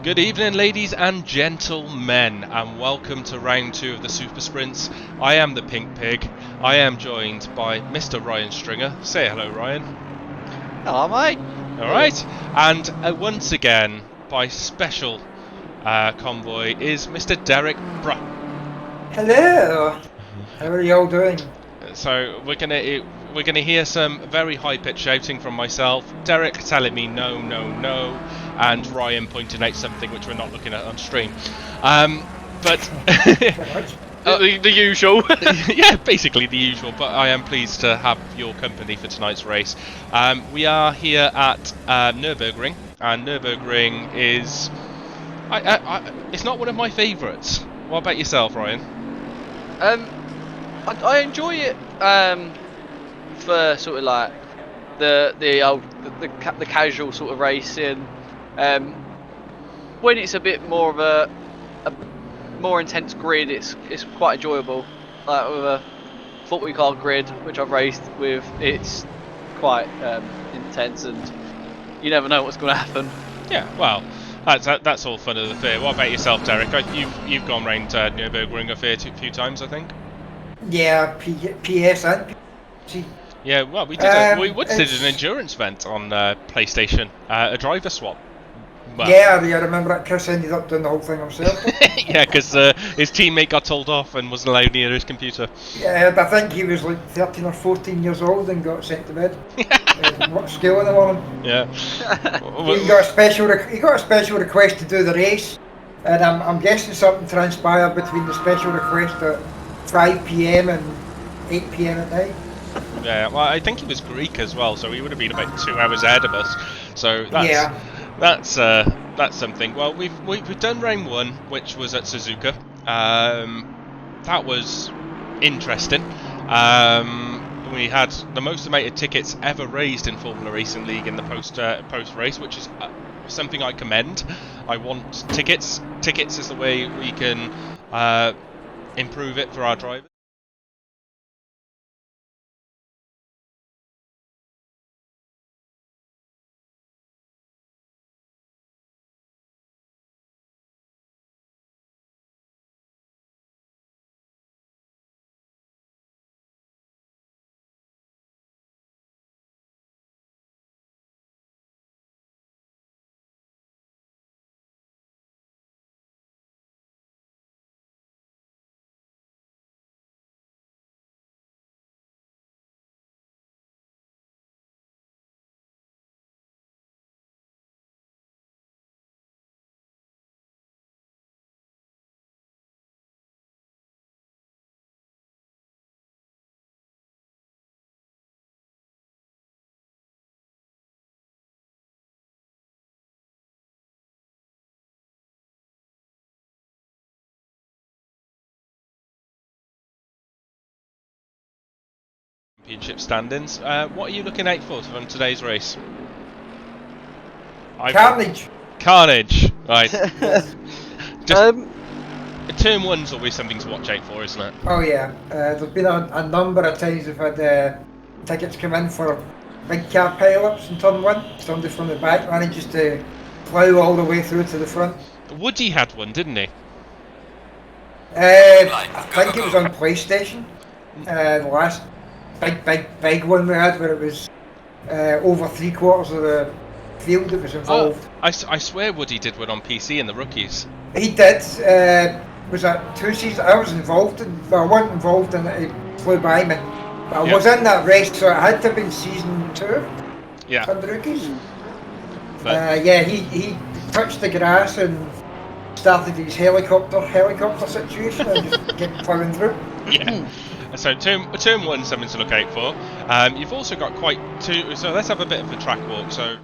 Good evening, ladies and gentlemen, and welcome to round 2 of the Super Sprints. I am the Pink Pig. I am joined by Mr. Ryan Stringer. Say hello, Ryan. Hello, mate. Alright, and once again, by special convoy, is Mr. Derek Bruh. Hello. How are you all doing? So we're gonna hear some very high-pitched shouting from myself, Derek telling me no, no, no, and Ryan pointing out something which we're not looking at on stream. But Pretty much. The usual. yeah, basically the usual. But I am pleased to have your company for tonight's race. We are here at Nurburgring, and Nurburgring is it's not one of my favourites. What about yourself, Ryan? I enjoy it for sort of like the casual sort of racing. When it's a bit more of a more intense grid, it's quite enjoyable. Like with a what we call grid, which I've raced with, it's quite intense, and you never know what's going to happen. Yeah, well, that's all fun of the fair. What about yourself, Derek? You've gone round Nurburgring a few times, I think. Yeah, PS and PC. Yeah, well, we once did an endurance event on PlayStation, a driver swap. Well, yeah, I remember that Chris ended up doing the whole thing himself. yeah, because his teammate got told off and wasn't allowed near his computer. Yeah, I think he was like 13 or 14 years old and got sent to bed. School in the morning. Yeah. He got a special request to do the race, and I'm guessing something transpired between the special request at 5 p.m. and 8 p.m. at night. Yeah, well, I think he was Greek as well, so he would have been about 2 hours ahead of us. So that's something. Well, we've done round 1, which was at Suzuka. That was interesting. We had the most amount of tickets ever raised in Formula Racing League in the post race, which is something I commend. I want tickets. Tickets is the way we can improve it for our drivers. Championship standings. What are you looking out for from today's race? Carnage. Carnage, right? Yes. Just, turn 1's always something to watch out for, isn't it? Oh yeah, there's been a number of times we've had tickets come in for big car pile-ups in turn 1. Somebody from the back manages to plough all the way through to the front. Woody had one, didn't he? I think it was on PlayStation. The last big one we had where it was over 3/4 of the field that was involved. I swear Woody did one on PC in the rookies. He did. Was that 2 seasons? I was involved in. Well, I wasn't involved in it. He flew by me. But I was in that race, so it had to have been season 2 Yeah. for the rookies. But, yeah, he touched the grass and started his helicopter situation and just kept plowing through. yeah. So turn 1's something to look out for. You've also got quite two. So let's have a bit of a track walk. So.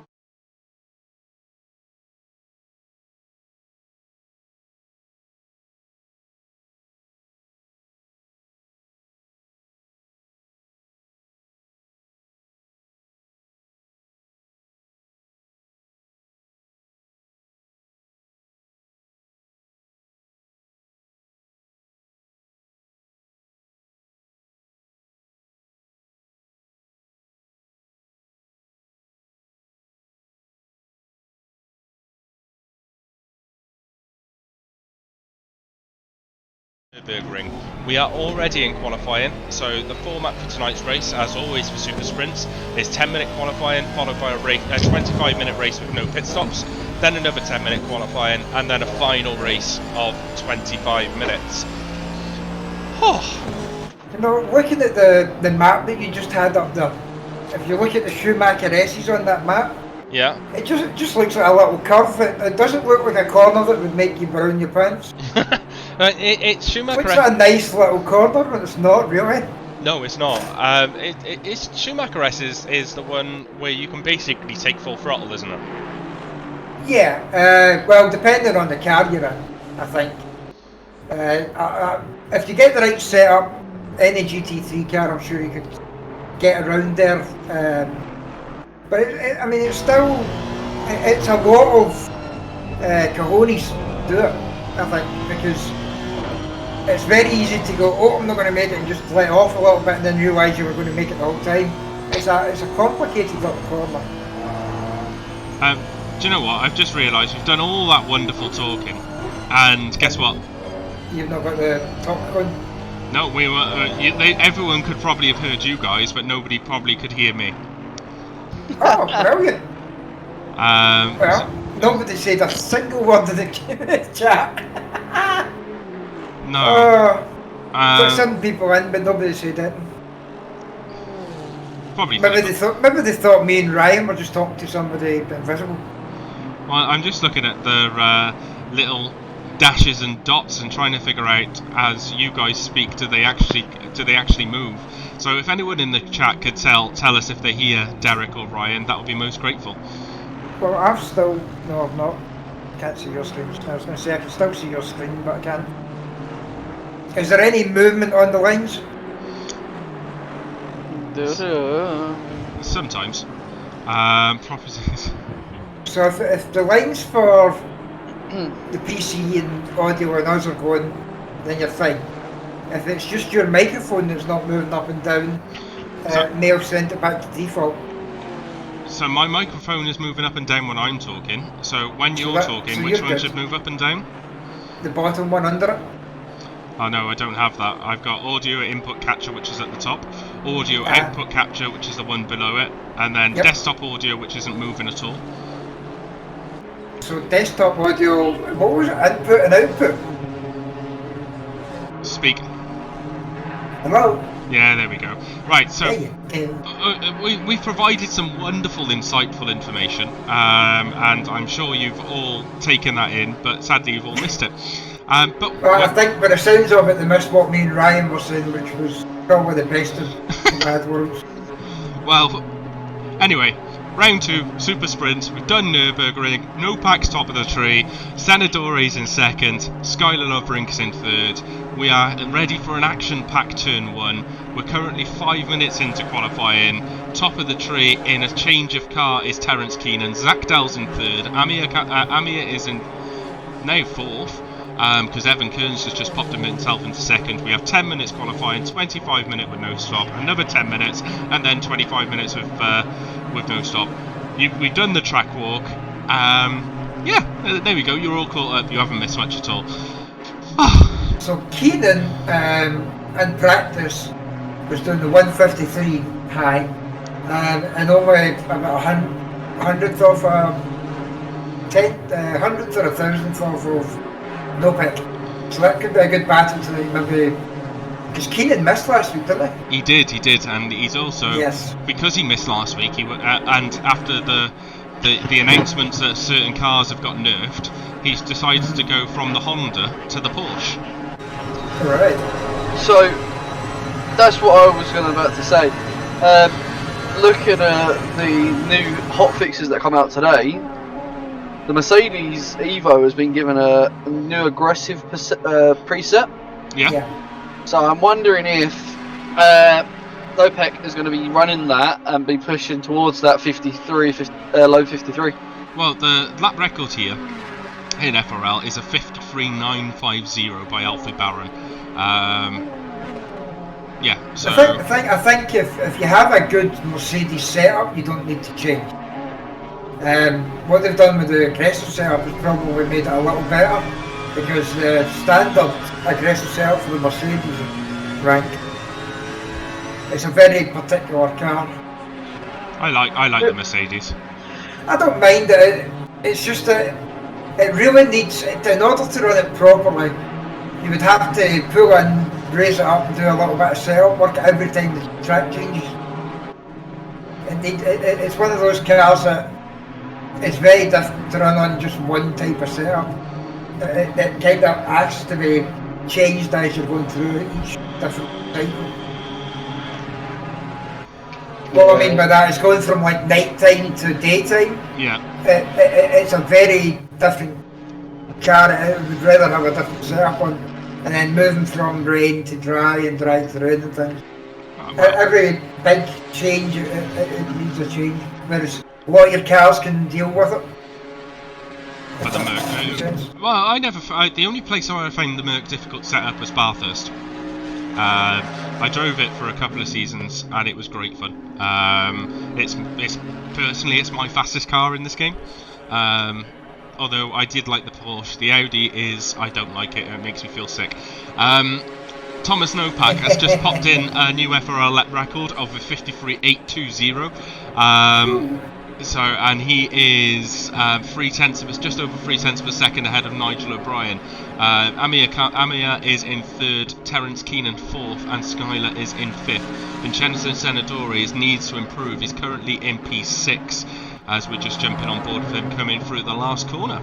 Nurburgring. We are already in qualifying, so the format for tonight's race, as always for super sprints, is 10-minute qualifying followed by a 25-minute race with no pit stops, then another 10-minute qualifying, and then a final race of 25 minutes. Oh. You know, looking at the map that you just had up there, if you look at the Schumacher S's on that map, yeah, it just looks like a little curve. It doesn't look like a corner that would make you brown your pants. It's Schumacher. It's a nice little corner, but it's not really. No, it's not. It's Schumacher S is the one where you can basically take full throttle, isn't it? Yeah. Well, depending on the car you're in, I think. If you get the right setup, any GT3 car, I'm sure you could get around there. But I mean, it's still, it's a lot of cojones to do it, I think, because it's very easy to go, oh, I'm not going to make it, and just let off a little bit and then realise you were going to make it the whole time. It's a complicated little corner. Do you know what? I've just realised we've done all that wonderful talking, and guess what? You've not got the top gun? No, we were. Everyone could probably have heard you guys, but nobody probably could hear me. Oh, brilliant! Well, nobody said a single word in the chat. No. Got some people in, but nobody said it. Probably. Maybe they thought me and Ryan were just talking to somebody invisible. Well, I'm just looking at the little dashes and dots and trying to figure out, as you guys speak, do they actually move? So if anyone in the chat could tell us if they hear Derek or Ryan, that would be most grateful. Well, no, I've not. Can't see your screen. I was going to say I can still see your screen, but I can't. Is there any movement on the lines? Sometimes. Properties. So if the lines for the PC and audio and us are going, then you're fine. If it's just your microphone that's not moving up and down, may have sent it back to default. So my microphone is moving up and down when I'm talking. So when you're talking, which one should move up and down? The bottom one under it. Oh no, I don't have that. I've got audio input capture, which is at the top, audio output capture, which is the one below it, and then desktop audio, which isn't moving at all. So desktop audio, what was it? Input and output? Speak. Hello? Yeah, there we go. Right, so hey. we've provided some wonderful, insightful information, and I'm sure you've all taken that in, but sadly you've all missed it. Well, I think by the sounds of it, they missed what me and Ryan were saying, which was probably the best of bad words. Well, anyway, round 2, super sprint. We've done Nurburgring, no packs top of the tree, Senadore's in second, Skylar Loverink's in third. We are ready for an action-packed turn 1. We're currently 5 minutes into qualifying. Top of the tree in a change of car is Terence Keenan. Zach Dell's in third. Amir is in now fourth. Because Evan Kearns has just popped himself into second. We have 10 minutes qualifying, 25 minutes with no stop, another 10 minutes, and then 25 minutes with no stop. We've done the track walk. Yeah, there we go. You're all caught up. You haven't missed much at all. So Keenan, in practice, was doing the 153 high, and only about a hundredth or a thousandth of no pick. So that could be a good battle tonight, maybe. Because Keenan missed last week, didn't he? He did, and he's also, because he missed last week, and after the announcements that certain cars have got nerfed, he's decided to go from the Honda to the Porsche. Right. So that's what I was about to say. Looking at the new hotfixes that come out today, the Mercedes Evo has been given a new aggressive preset. Yeah. So I'm wondering if Lopec is going to be running that and be pushing towards that low 53. Well, the lap record here in FRL is a 53.950 by Alfie Barron. Yeah. So I think if you have a good Mercedes setup, you don't need to change. What they've done with the aggressive setup has probably made it a little better. because the standard aggressive setup for the Mercedes rank, it's a very particular car. I like the Mercedes. I don't mind it. It's just that it really needs, in order to run it properly, you would have to pull in, raise it up and do a little bit of setup work every time the track changes. It's one of those cars that it's very difficult to run on just one type of setup. It kind of has to be changed as you're going through each different cycle. What I mean by that is going from like night time to daytime. Yeah. It's a very different car. I would rather have a different setup on, and then moving from rain to dry and dry to rain and things. Oh, well. Every big change, it needs a change. Whereas a lot of your cars can deal with it. But the Merc, well, the only place I found the Merc difficult setup was Bathurst. I drove it for a couple of seasons and it was great fun. It's personally it's my fastest car in this game. Although I did like the Porsche, the Audi I don't like it. It makes me feel sick. Thomas Nopak has just popped in a new FRLACC record of a 53.820. And he is just over 0.3 of a second ahead of Nigel O'Brien. Amir is in third, Terence Keenan fourth, and Skyler is in fifth. Vincenzo Senadori needs to improve. He's currently in P6 as we're just jumping on board with him coming through the last corner.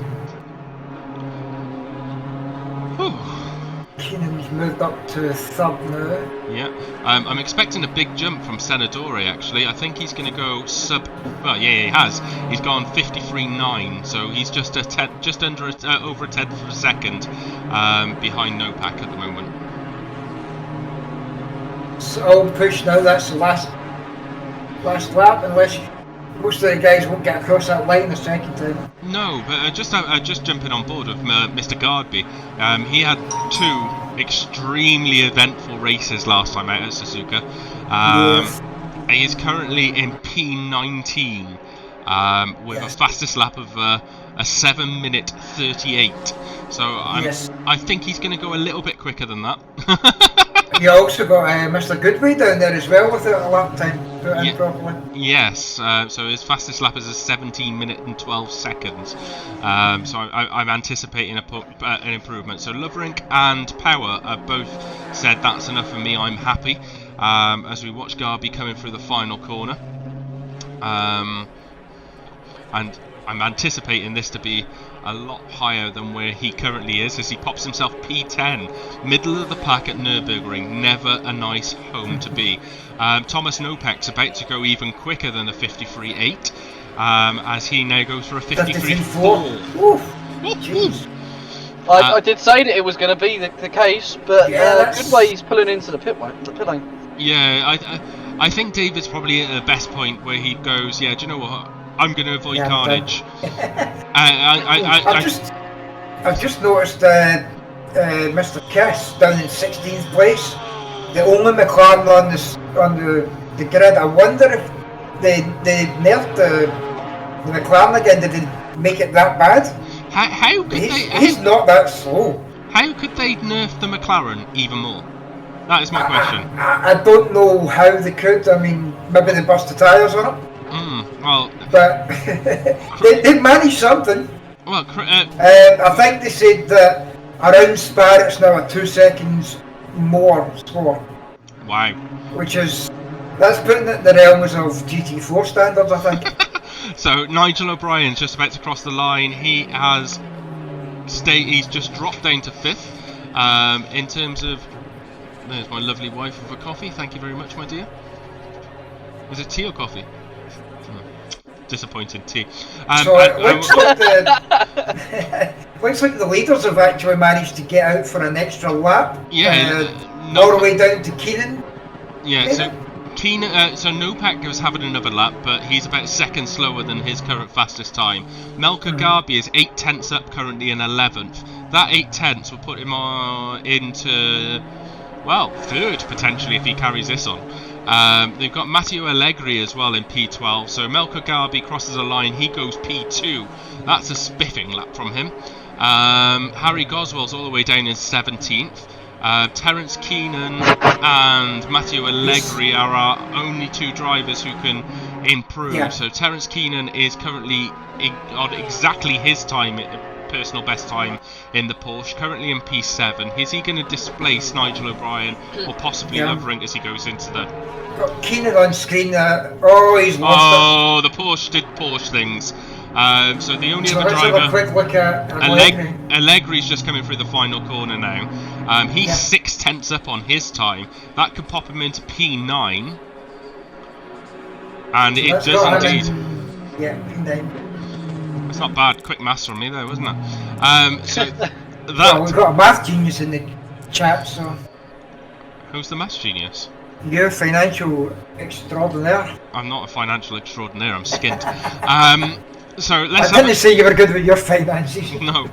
Whew. Keenan's moved up to third now. Yeah, I'm expecting a big jump from Senadori actually. I think he's going to go well, yeah, he has. He's gone 53.9, so he's just under over a tenth of a second behind Nopak at the moment. So push now. That's the last lap, unless most of the guys won't get across that line the second time. No, but just jumping on board with Mr. Gardby. He had two extremely eventful races last time out at Suzuka. Yes. He is currently in P19 with a fastest lap of a 7-minute 38. So I think he's going to go a little bit quicker than that. You also got Mr. Goodway down there as well without a lap time put in properly. Yes, so his fastest lap is a 17-minute and 12 seconds. So I'm anticipating an improvement. So Loverink and Power have both said that's enough for me, I'm happy. As we watch Garby coming through the final corner. And I'm anticipating this to be a lot higher than where he currently is, as he pops himself P10, middle of the pack at Nurburgring. Never a nice home to be. Thomas Nopak's about to go even quicker than a 53.8, as he now goes for a 53.4. Jeez. I did say that it was going to be the case, but Goodway he's pulling into the pit lane. Yeah, I think David's probably at the best point where he goes, yeah, do you know what? I'm going to avoid carnage. I've just noticed Mr. Kiss down in 16th place. The only McLaren on the grid. I wonder if they nerfed the McLaren again. Did they make it that bad? How could he's not that slow. How could they nerf the McLaren even more? That is my question. I don't know how they could. I mean, maybe they burst the tyres on it. Well, but they managed something. Well, I think they said that around Spa it's now a 2 seconds more slower. Wow. That's putting it in the realms of GT4 standards, I think. So Nigel O'Brien's just about to cross the line. He's just dropped down to 5th. In terms of, there's my lovely wife with a coffee. Thank you very much, my dear. Was it tea or coffee? Disappointing tea. So it looks like the leaders have actually managed to get out for an extra lap. Yeah, all the way down to Keenan. Yeah, so Nopak was having another lap, but he's about a second slower than his current fastest time. Melker Garby is 8 tenths up, currently in 11th. That 8 tenths will put him into, well, 3rd potentially if he carries this on. They've got Matteo Allegri as well in P12, so Melker Garby crosses a line, he goes P2. That's a spiffing lap from him. Harry Goswell's all the way down in 17th. Terence Keenan and Matthew Allegri are our only two drivers who can improve. Yeah. So Terence Keenan is currently on exactly his time, personal best time in the Porsche, currently in P7. Is he going to displace Nigel O'Brien or possibly Loverink as he goes into the... Got Keenan on screen. He's lost the Porsche did Porsche things. So the only it. other Let's have a driver... quick look at Allegri. Allegri's just coming through the final corner now. He's 6/10 up on his time. That could pop him into P9. And it does indeed. Yeah, P9. It's not bad. Quick maths from me there, wasn't it? So that... Well, we've got a math genius in the chat, so... Who's the maths genius? You're financial extraordinaire. I'm not a financial extraordinaire, I'm skint. So let's I didn't say you were good with your finances. No.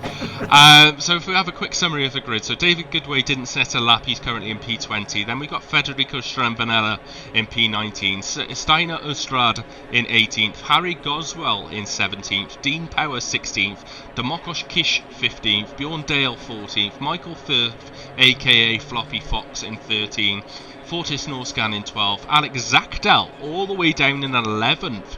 So if we have a quick summary of the grid. So David Goodway didn't set a lap, he's currently in P20. Then we got Federico Strambanella in P19. Steiner Ostrad in 18th. Harry Goswell in 17th. Dean Power 16th. Domokos Kish 15th. Bjorn Dale 14th. Michael Firth, aka Floppy Fox, in 13th. Fortis Norscan in 12th. Alex Zakdal all the way down in 11th.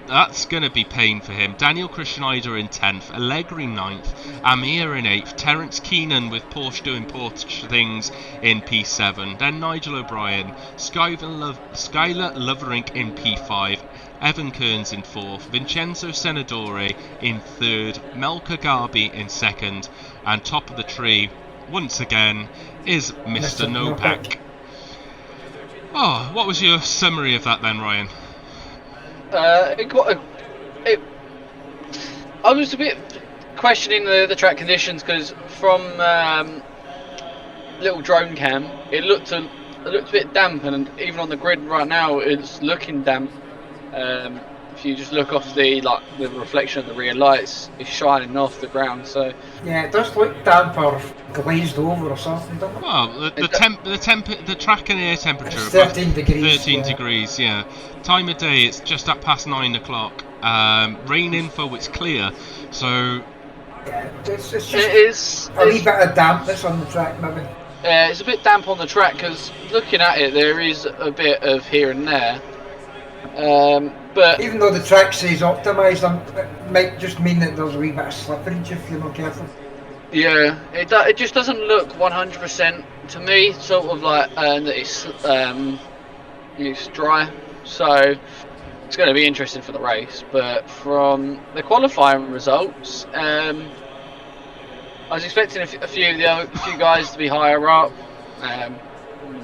That's going to be pain for him. Daniel Christianider in 10th, Allegri 9th, Amir in 8th, Terence Keenan with Porsche doing Porsche things in P7, then Nigel O'Brien, Skylar Loverink in P5, Evan Kearns in 4th, Vincenzo Senadore in 3rd, Melka Garbi in 2nd, and top of the tree, once again, is Mr. Nopek. Oh, what was your summary of that then, Ryan? I was a bit questioning the track conditions because from little drone cam it looked a bit damp, and even on the grid right now it's looking damp. If you just look off the reflection of the rear lights, it's shining off the ground. So yeah, it does look damp or glazed over or something, doesn't it? Well, the track and air temperature It's about 13 degrees. 13 degrees, yeah. Time of day, it's just at past 9 o'clock. Rain info, it's clear. So Yeah, it's just it is a wee bit of dampness on the track, maybe. it's a bit damp on the track because looking at it, there is a bit of here and there. But Even though the track says optimised, it might just mean that there's a wee bit of slipperage if you're not careful. yeah, it just doesn't look 100% to me. Sort of like that it's dry, so it's going to be interesting for the race. But from the qualifying results, I was expecting a few guys to be higher up.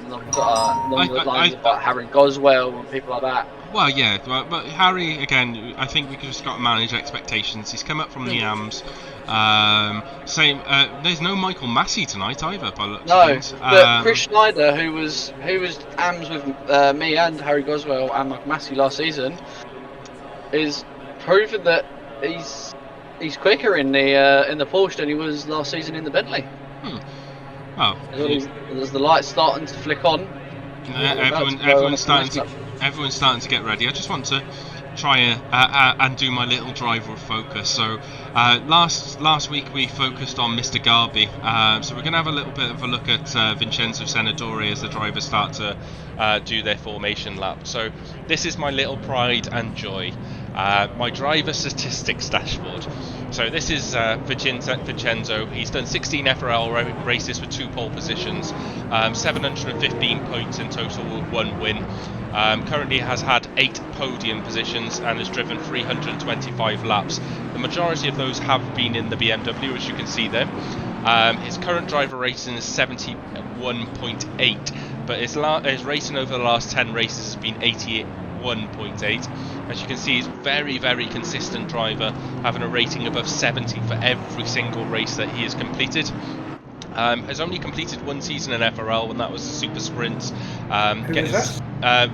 Along the lines about Harry Goswell and people like that. well, yeah, but Harry, again, I think we just got to manage expectations. He's come up from the AMS. There's no Michael Massey tonight either, by looks of things. But Chris Schneider, who was AMS with me and Harry Goswell and Michael Massey last season, is proven that he's quicker in the Porsche than he was last season in the Bentley. Oh, As the lights starting to flick on. Everyone's starting to get ready. I just want to try and do my little driver of focus. So last week we focused on Mr. Garbi. So we're going to have a little bit of a look at Vincenzo Senadore as the drivers start to do their formation lap. So this is my little pride and joy. My driver statistics dashboard. So this is Vincenzo. He's done 16 FRL races with 2 pole positions, 715 points in total with 1 win. Currently has had 8 podium positions and has driven 325 laps. The majority of those have been in the BMW, as you can see there. His current driver rating is 71.8, but his rating over the last 10 races has been 81.8. As you can see, he's very, very consistent driver, having a rating above 70 for every single race that he has completed. Has only completed 1 season in FRL, and that was the Super Sprint.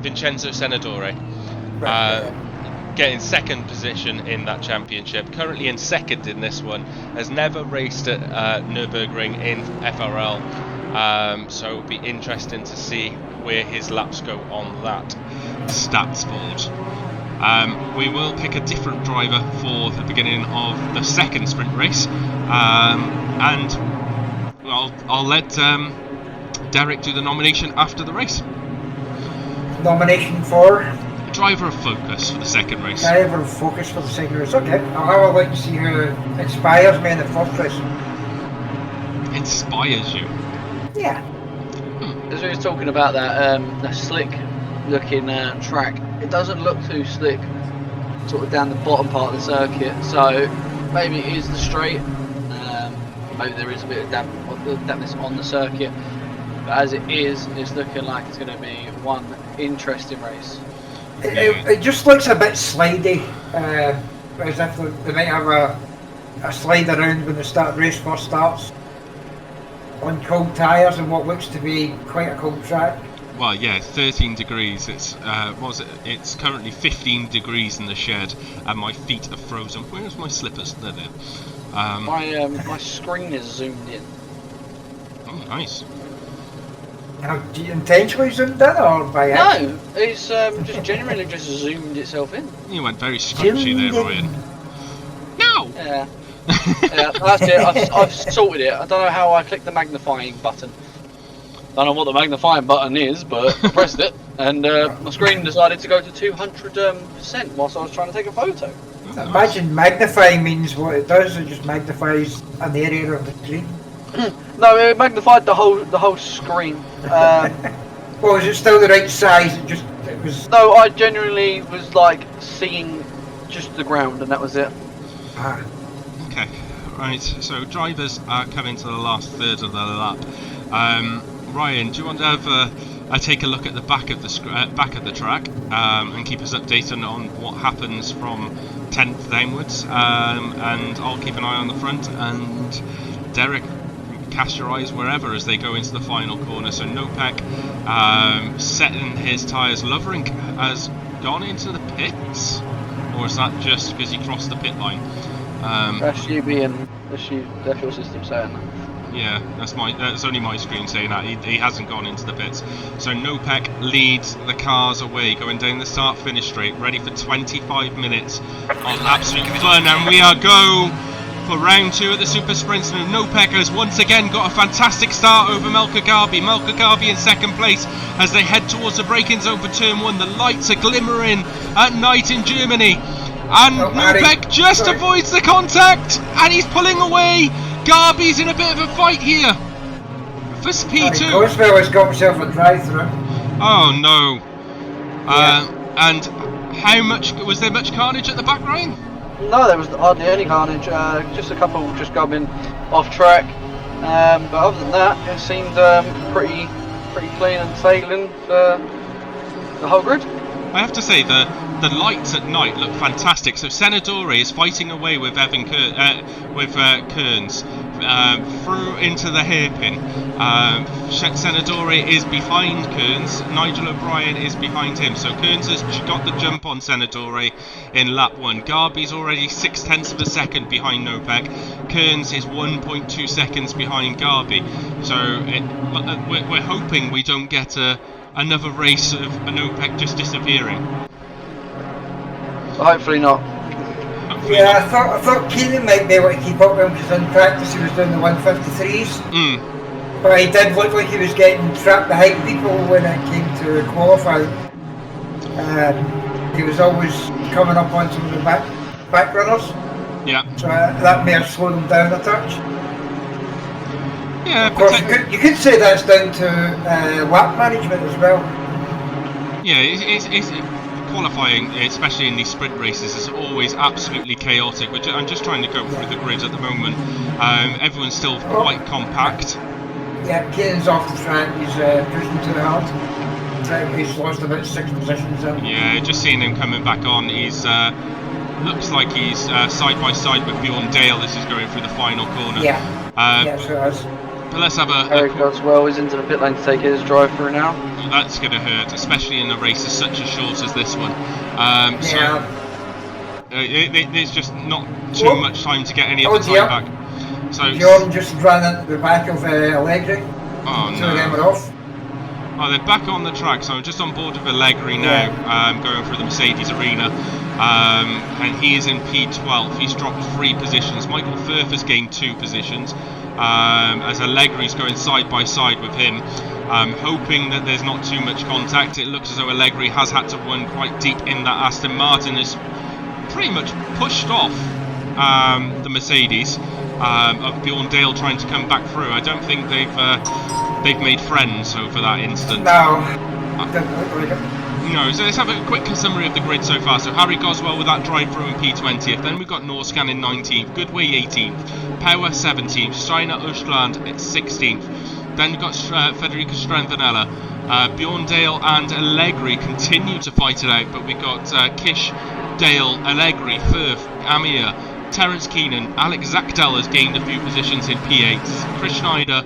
Vincenzo Senadore. Getting 2nd position in that championship. Currently in 2nd in this one. Has never raced at Nurburgring in FRL. So it'll be interesting to see where his laps go on that stats board. We will pick a different driver for the beginning of the second sprint race, and I'll let Derek do the nomination after the race. Nomination for Driver of Focus for the second race. driver of focus for the second race. Okay, I'll have a look and see who inspires me in the first race. Inspires you? Yeah. As we were talking about that, the slick looking track, it doesn't look too slick sort of down the bottom part of the circuit, so maybe it is the straight, maybe there is a bit of dampness on the circuit, but as it is, it's looking like it's going to be one interesting race. It just looks a bit slidey, as if they might have a slide around when the race first starts on cold tyres and what looks to be quite a cold track. Well, yeah, 13 degrees. It's It's currently 15 degrees in the shed, and my feet are frozen. Where's my slippers? They're there. My screen is zoomed in. Oh, nice. Now, do you intentionally zoomed in or by accident? No, it's just genuinely just zoomed itself in. You went very scrunchy there, Ryan. No! Yeah. Yeah, that's it. I've sorted it. I don't know how I clicked the magnifying button. Don't know what the magnifying button is, but I pressed it, and my screen decided to go to 200% whilst I was trying to take a photo. Oh, nice. Imagine magnifying means what it does, it just magnifies an area of the screen. No, it magnified the whole screen. Well, is it still the right size? It was. No, I genuinely was like seeing just the ground, and that was it. Ah. Okay, right, so drivers are coming to the last third of the lap. Ryan, do you want to have take a look at the back of the track and keep us updated on what happens from 10th downwards? And I'll keep an eye on the front, and Derek, cast your eyes wherever as they go into the final corner. So Nopek setting his tyres. Lovering has gone into the pits, or is that just because he crossed the pit line? That's you being that's your system saying that. Yeah, that's only my screen saying that. He hasn't gone into the pits. So Nopek leads the cars away, going down the start-finish straight, ready for 25 minutes of absolute fun, and we are go for round 2 at the Super Sprints. And Nopek has once again got a fantastic start over Melka Garbi. Melka Garbi in second place as they head towards the braking zone for turn 1. The lights are glimmering at night in Germany, and Nopek just avoids the contact, and he's pulling away. Garbi's in a bit of a fight here for P2. Coswell has got himself a drive-through. Oh no. Yeah. And how much was there? Much carnage at the back, Ryan? No, there was hardly any carnage. Just a couple just coming off track. But other than that, it seemed pretty clean and sailing for the whole grid. I have to say the lights at night look fantastic. So Senadori is fighting away with Kearns through into the hairpin. Senadori is behind Kearns. Nigel O'Brien is behind him. So Kearns has got the jump on Senadori in lap 1. Garbi's already 0.6 of a second behind Nopek. Kearns is 1.2 seconds behind Garbi. So we're hoping we don't get another race of Nopek just disappearing. Hopefully not. Yeah, I thought Keenan might be able to keep up with him because in practice he was doing the 153s. But he did look like he was getting trapped behind people when it came to qualifying. He was always coming up on some of the back runners. Yeah. So that may have slowed him down a touch. Yeah, of course, you could say that's down to lap management as well. Yeah, it's qualifying, especially in these sprint races, is always absolutely chaotic. Which I'm just trying to go through the grid at the moment. Everyone's still quite compact. Yeah, Kane's off the track. He's pushing too hard. He's lost about 6 positions. Yeah, just seeing him coming back on. He's looks like he's side by side with Bjorn Dale. This is going through the final corner. Yeah. Yeah, sure is. But let's have Eric goes well. He's into the pit lane to take his drive through now. That's going to hurt, especially in a race as such as short as this one. There's just not too much time to get any of the time back. So Jordan just ran into the back of Allegri. Oh no! Two of them were off. Oh, they're back on the track, so I'm just on board with Allegri now, going through the Mercedes arena. And he is in P12. He's dropped 3 positions. Michael Firth has gained 2 positions. As Allegri's going side by side with him. Hoping that there's not too much contact. It looks as though Allegri has had to run quite deep in that Aston Martin. Is pretty much pushed off the Mercedes of Bjorn Dale trying to come back through. I don't think they've made friends over that instance. No. No, so let's have a quick summary of the grid so far. So Harry Goswell with that drive through in P20th. Then we've got Norscan in 19th, Goodway 18th, Power 17th, Steiner Östland at 16th. Then we've got Federico Stranvanella. Bjorn Dale and Allegri continue to fight it out, but we've got Kish, Dale, Allegri, Firth, Amir, Terence Keenan, Alex Zakdal has gained a few positions in P8s. Chris Schneider,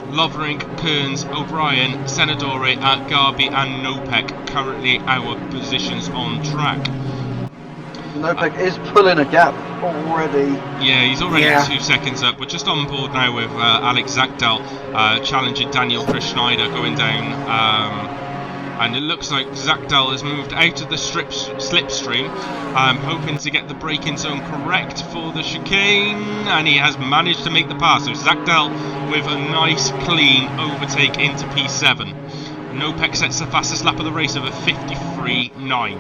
Lovering, Kearns, O'Brien, Senadore, Garby and Nopek currently our positions on track. Nopek is pulling a gap already. Yeah, he's already 2 seconds up. We're just on board now with Alex Zakdal challenging Daniel Chris Schneider going down. And it looks like Zakdal has moved out of the slipstream, hoping to get the braking zone correct for the chicane, and he has managed to make the pass. So Zakdal with a nice clean overtake into P7. Nopek sets the fastest lap of the race of a 53.9.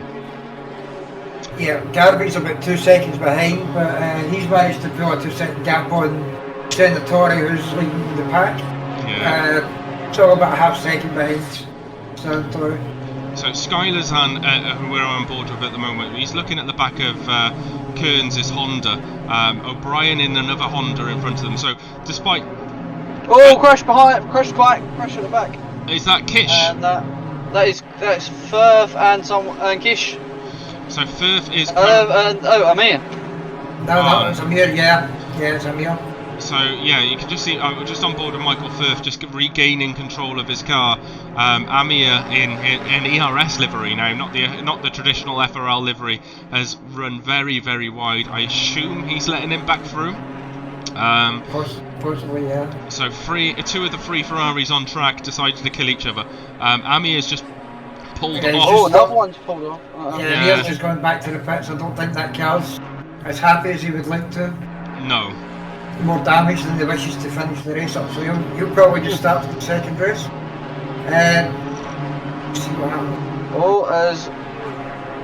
Yeah, Garby's about 2 seconds behind, but he's managed to pull a 2-second gap on Senatore, who's leading the pack. Yeah. So about a half-second behind Senatore. So Skylar's who we're on board with at the moment, he's looking at the back of Kearns' Honda. O'Brien in another Honda in front of them. So despite... Oh, crash behind, crash at the back. Is that Kish? And that's Firth and Kish. So Firth is... Amir. No, it's Amir, yeah, it's Amir. So yeah, you can just see, we're just on board with Michael Firth, just regaining control of his car. Amir in ERS livery now, not the traditional FRL livery, has run very, very wide. I assume he's letting him back through. Possibly, yeah. So 2 of the 3 Ferraris on track decided to kill each other. Amir's just pulled off. Oh, another one's pulled off. Amir's just going back to the pits. I don't think that car's as happy as he would like to. No. More damage than he wishes to finish the race up, so he'll probably just start the second race. See what happens. Oh, as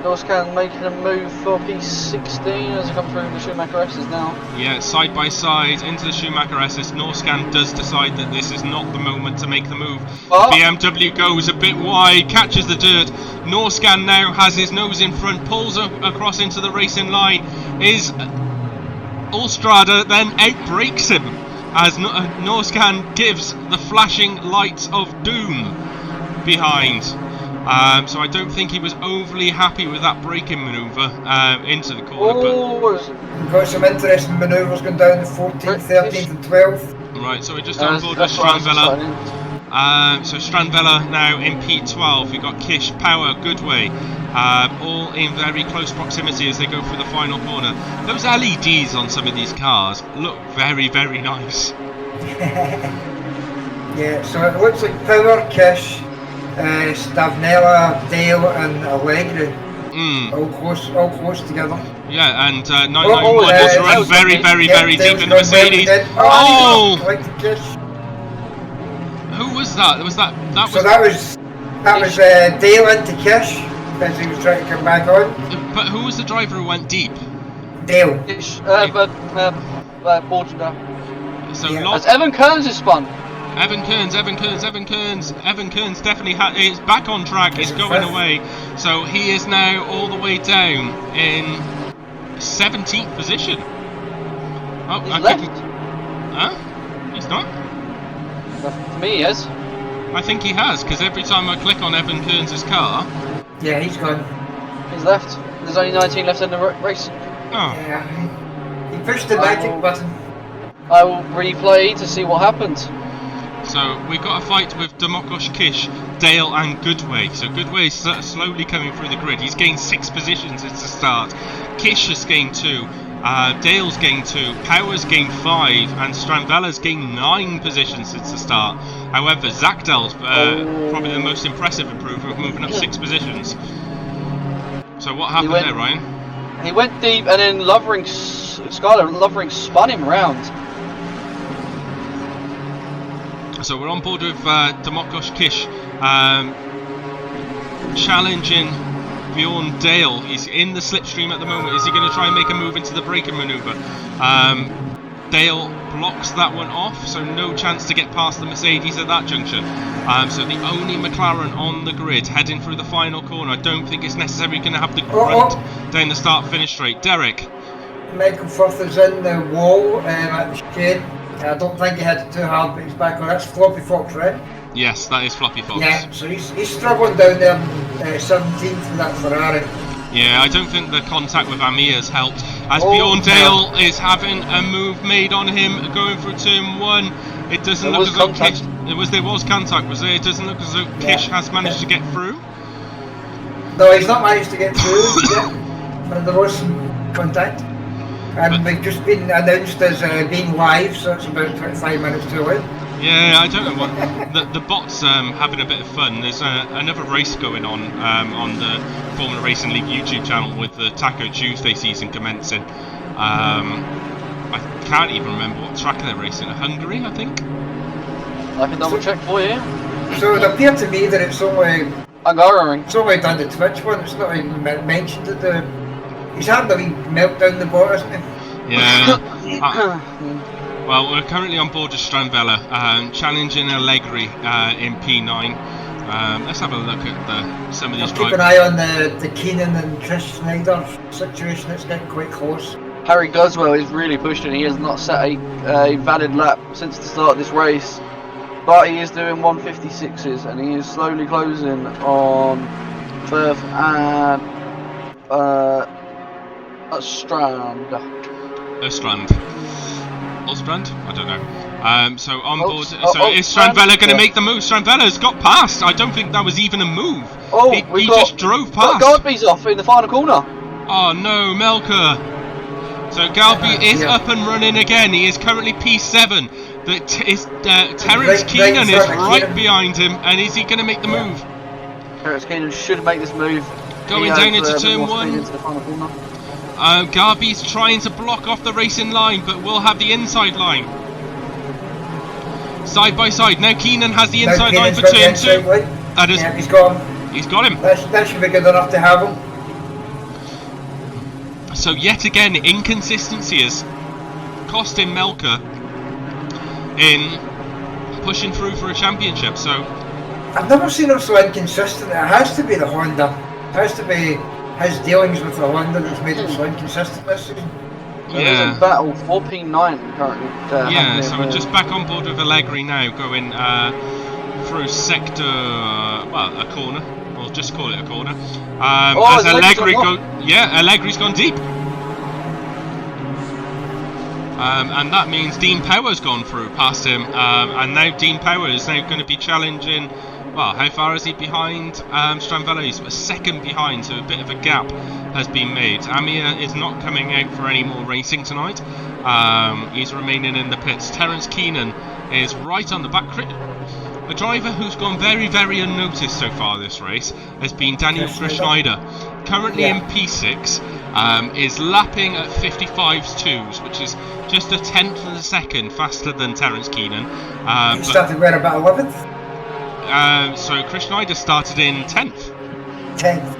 Norscan making a move for P16 as they come through the Schumacher S's now. Yeah, side by side into the Schumacher S's. Norscan does decide that this is not the moment to make the move. Oh. BMW goes a bit wide, catches the dirt. Norscan now has his nose in front, pulls across into the racing line. Is Ulstrada then outbrakes him as Norscan gives the flashing lights of doom behind. So I don't think he was overly happy with that braking manoeuvre into the corner. We've got some interesting manoeuvres going down the 14th, 13th and 12th. Right, so we're just on board with Stranvella. So Stranvella now in P12. We've got Kish, Power, Goodway, all in very close proximity as they go through the final corner. Those LEDs on some of these cars look very, very nice. Yeah, so it looks like Power, Kish, Stavnella, Dale and Allegri. All close together. Yeah, and 991 just run very, very, very deep in the Mercedes. Like the Kish. Who was that? That was Dale into Kish as he was trying to come back on. But who was the driver who went deep? Dale. Kish, So Yeah. as Evan Kearns has spun. Evan Kearns definitely is back on track, is going away. So he is now all the way down in 17th position. Oh, He's left. Huh? He's not? For me, he is. I think he has, because every time I click on Evan Kearns' car... Yeah, he's gone. He's left. There's only 19 left in the race. Oh. Yeah, he pushed the magic button. I will replay to see what happens. So we've got a fight with Domokos Kish, Dale and Goodway. So Goodway is slowly coming through the grid. He's gained 6 positions since the start. Kish has gained 2. Dale's gained 2, Powers gained 5, and Stranvella's gained 9 positions since the start. However, Zakdel's probably the most impressive improvement, moving up 6 positions. So what happened there, Ryan? He went deep, and then Lovering spun him round. So we're on board with Demokos Kish challenging Bjorn Dale. He's in the slipstream at the moment. Is he going to try and make a move into the braking manoeuvre? Dale blocks that one off, so no chance to get past the Mercedes at that juncture. So the only McLaren on the grid heading through the final corner. I don't think it's necessarily going to have the grunt down the start-finish straight. Derek. Michael Firth is in the wall at the chicane. I don't think he had it too hard, but he's back on. That's Floppy Fox, right? Yes, that is Floppy Fox. Yeah, so he's struggling down there 17th with that Ferrari. Yeah, I don't think the contact with Amir has helped. As Bjorn Dale is having a move made on him, going through turn 1. It doesn't look as though Kish... There was contact, was there? It doesn't look as though Kish has managed to get through. No, he's not managed to get through yet, but there was some contact. And they've just been announced as being live, so it's about 25 minutes too late. Yeah, I don't know what the bot's having a bit of fun. There's another race going on the Formula Racing League YouTube channel with the Taco Tuesday season commencing. I can't even remember what track they're racing. Hungary, I think. I can double check for you. So it appeared to me that it's only Nurburgring. It's only done the Twitch one. It's not even mentioned at the. He's having a wee meltdown the bot, isn't he? Yeah. Well, we're currently on board with Stranvella, challenging Allegri in P9. Let's have a look at some of these drivers. Keep an eye on the Keenan and Chris Snyder situation. It's getting quite close. Harry Goswell is really pushing. He has not set a valid lap since the start of this race, but he is doing 156s, and he is slowly closing on Firth and Ostrand. Ostrand? I don't know. So on board. Is Stranvella going to make the move? Stranvella's got past. I don't think that was even a move. He just drove past. Galby's off in the final corner. Oh no, Melker. So Galby is up and running again. He is currently P7. Terence Keenan is right behind him, and is he going to make the move? Terence Keenan should make this move. Going down into turn 1. Garby's trying to block off the racing line, but will have the inside line. Side by side. Now Keenan has the inside line for turn 2. That is. Yeah, he's got him. He's got him. That should be good enough to have him. So yet again, inconsistency is costing Melker in pushing through for a championship. So I've never seen him so inconsistent. It has to be the Honda. It has to be his dealings with the Honda that's made him so inconsistent this season. There's a battle for P9 currently. So we're just back on board with Allegri now, going through sector, a corner. We'll just call it a corner. As Allegri Allegri's gone deep. And that means Dean Power's gone through past him, and now Dean Power is now going to be challenging. Well, how far is he behind Stranvella? He's a second behind, so a bit of a gap has been made. Amir is not coming out for any more racing tonight. He's remaining in the pits. Terence Keenan is right on the back. A driver who's gone very, very unnoticed so far this race has been Daniel Schneider. Currently in P6, is lapping at 55.2s, which is just a tenth of a second faster than Terence Keenan. He started where, about 11th? So Chris Schneider started in 10th. 10th.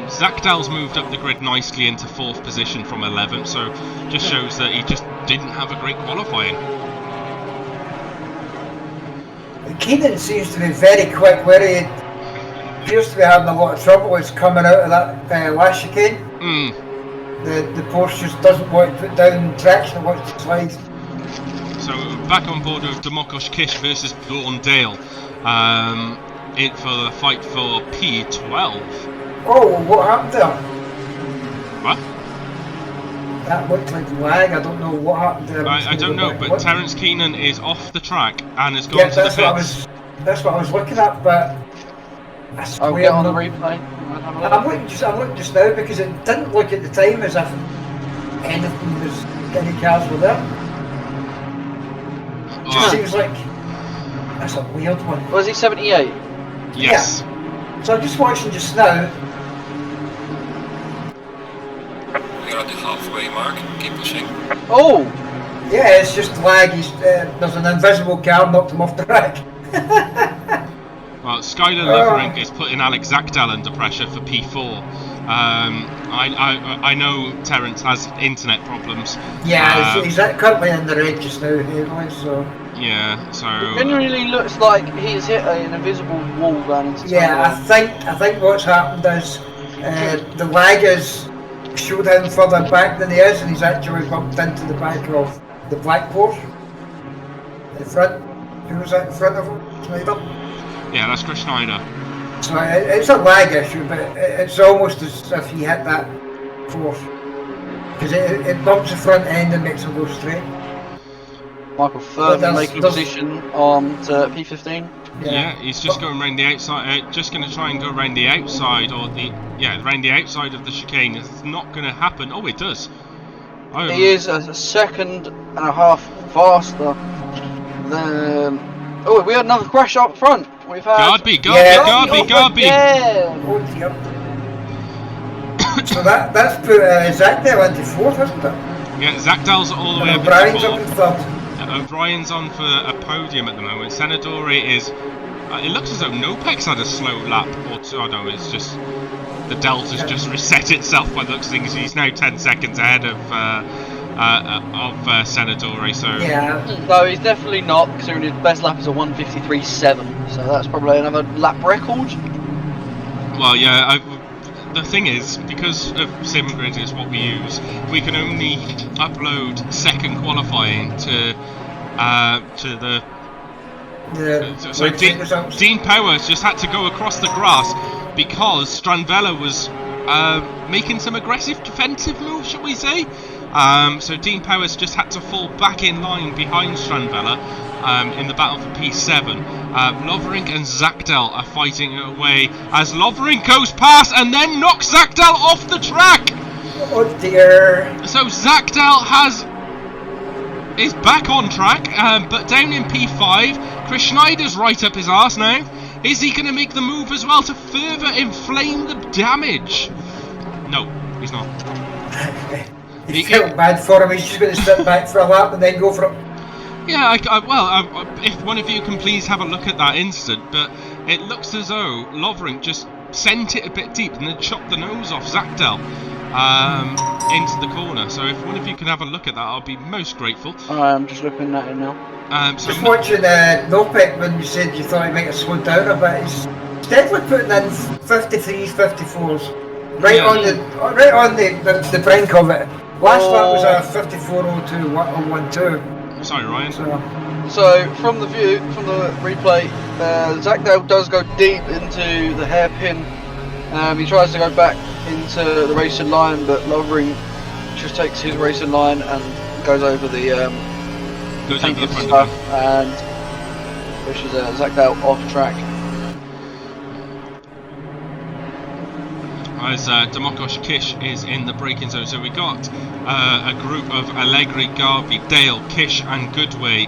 Zakdal's moved up the grid nicely into 4th position from 11th, so just shows that he just didn't have a great qualifying. Keenan seems to be very quick, where he appears to be having a lot of trouble is coming out of that last chicane. The Porsche just doesn't want to put down traction, it wants to slide. So back on board with Demokos Kish versus Bjorn Dale for the fight for P12. Oh, what happened there? What? That looked like lag. I don't know what happened there. I don't know, but Terence Keenan is off the track and has gone to the pits. That's what I was looking at, but I swear I'll get on the replay. I'm looking just now because it didn't look at the time as if anything was, any cars were there. It just seems like that's a weird one. Was he 78? Yes. Yeah. So I'm just watching just now. We're at the halfway mark. Keep pushing. Oh! Yeah, it's just lag. There's an invisible car knocked him off the track. Well, Skyler Lovering is putting Alex Zakdal under pressure for P4. I know Terence has internet problems. Yeah, he's currently in the red just now, anyway, so. Yeah, so. It genuinely looks like he's hit an invisible wall going into Yeah, I think what's happened is the lag is showed him further back than he is, and he's actually bumped into the back of the black Porsche. In front. Who was that in front of him? Schneider? Yeah, that's Chris Schneider. So it's a lag issue, but it's almost as if he hit that force. Because it bumps the front end and makes him go straight. Michael Furman making position on to P15. Yeah, he's just going around the outside, just going to try and go around the outside, or around the outside of the chicane. It's not going to happen. Oh, it does. He is a second and a half faster than... Oh, we had another crash up front. We've had... Garby! Yeah! Oh dear. So that's put Zakdal into fourth, hasn't it? Yeah, Zakdal's all the way up O'Brien's into up in fourth. third. O'Brien's on for a podium at the moment. Senadori is... it looks as though Nopek's had a slow lap or two. Oh no, it's just... The delta's just reset itself by the looks of things. He's now 10 seconds ahead of Senadori, so... Yeah. No, he's definitely not, considering his best lap is a 1:53.7, so that's probably another lap record. Well, yeah, the thing is, because of SimGrid is what we use, we can only upload second qualifying to the... so Dean Powers just had to go across the grass because Strandvella was making some aggressive defensive moves, shall we say. So Dean Powers just had to fall back in line behind Strandvella in the battle for P7. Lovering and Zakdal are fighting away as Lovering goes past and then knocks Zakdal off the track. Oh dear. So Zakdal is back on track, but down in P5. Chris Schneider's right up his arse now. Is he going to make the move as well to further inflame the damage? No, he's not. He felt bad for him. He's just going to sit back for a lap and then go for it. Yeah, if one of you can please have a look at that instant, but it looks as though Lovering just sent it a bit deep and then chopped the nose off Zakdal into the corner. So if one of you can have a look at that, I'll be most grateful. I'm just looking at it now. Just watching Nopek when you said you thought he might have slowed down a bit. He's definitely putting in 53s, 54s, right on the brink of it. Last lap was a 54.02, 112. Sorry, Ryan. So from the replay, Zakdal does go deep into the hairpin. He tries to go back into the racing line, but Lovering just takes his racing line and goes over the front stuff and pushes Zakdal off track. As Demokos Kish is in the braking zone, so we got a group of Allegri, Garvey, Dale, Kish and Goodway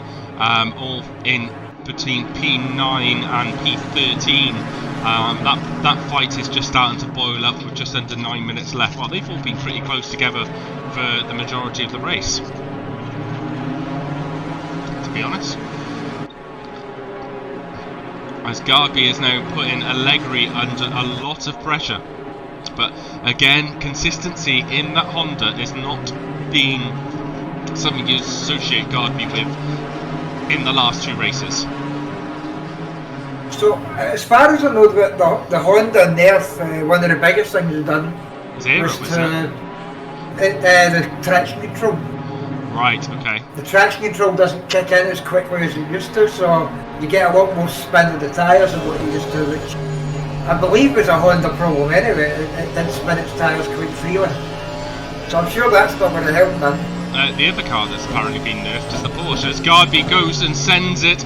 all in between P9 and P13. That fight is just starting to boil up with just under 9 minutes left. Well, they've all been pretty close together for the majority of the race, to be honest. As Garvey is now putting Allegri under a lot of pressure. But again, consistency in that Honda is not being something you associate Garby with in the last two races. So, as far as I know, the Honda Nerf, one of the biggest things they've done was the traction control. Right, okay. The traction control doesn't kick in as quickly as it used to, so you get a lot more spin of the tyres than what you used to, which I believe was a Honda problem anyway. It didn't spin its tyres quite freely. So I'm sure that's not going to help them. The other car that's apparently been nerfed is the Porsche, as Garby goes and sends it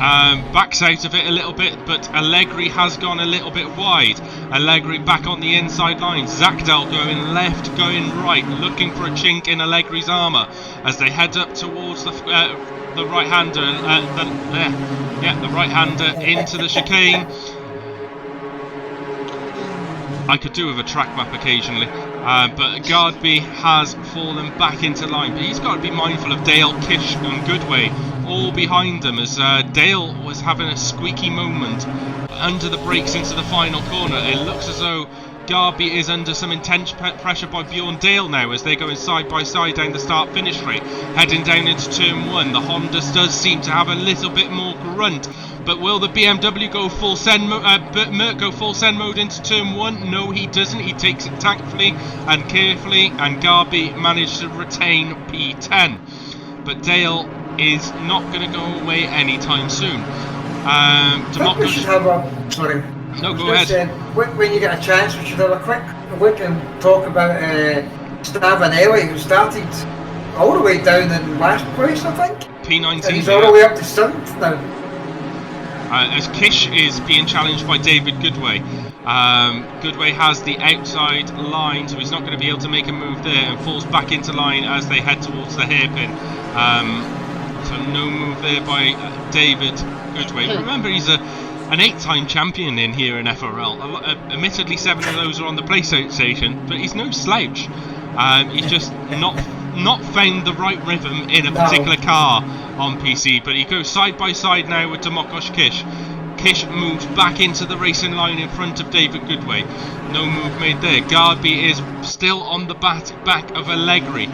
backs out of it a little bit, but Allegri has gone a little bit wide. Allegri back on the inside line. Zakdal going left, going right, looking for a chink in Allegri's armour as they head up towards the right-hander. The right-hander into the chicane. I could do with a track map occasionally, but Gardby has fallen back into line. But he's got to be mindful of Dale, Kish and Goodway all behind them, as Dale was having a squeaky moment under the brakes into the final corner. It looks as though Garby is under some intense pressure by Bjorn Dale now as they're going side by side down the start finish straight, heading down into turn 1. The Honda does seem to have a little bit more grunt, but will the BMW go full send Merc go full send mode into turn 1? No, he doesn't. He takes it tactfully and carefully, and Garby managed to retain P10. But Dale is not going to go away anytime soon. We should have a... Sorry. No, go ahead. When you get a chance, we should have a quick look and talk about Stavanelli, who started all the way down in last place, I think. P19. And he's all the way up to 7th now. As Kish is being challenged by David Goodway. Goodway has the outside line, so he's not going to be able to make a move there, and falls back into line as they head towards the hairpin. So no move there by David Goodway. Remember, he's an 8-time champion in here in FRL. Admittedly, 7 of those are on the PlayStation, but he's no slouch. He's just not found the right rhythm in a particular car on PC, but he goes side by side now with Domokos Kish. Kish moves back into the racing line in front of David Goodway. No move made there. Gardby is still on the back of Allegri.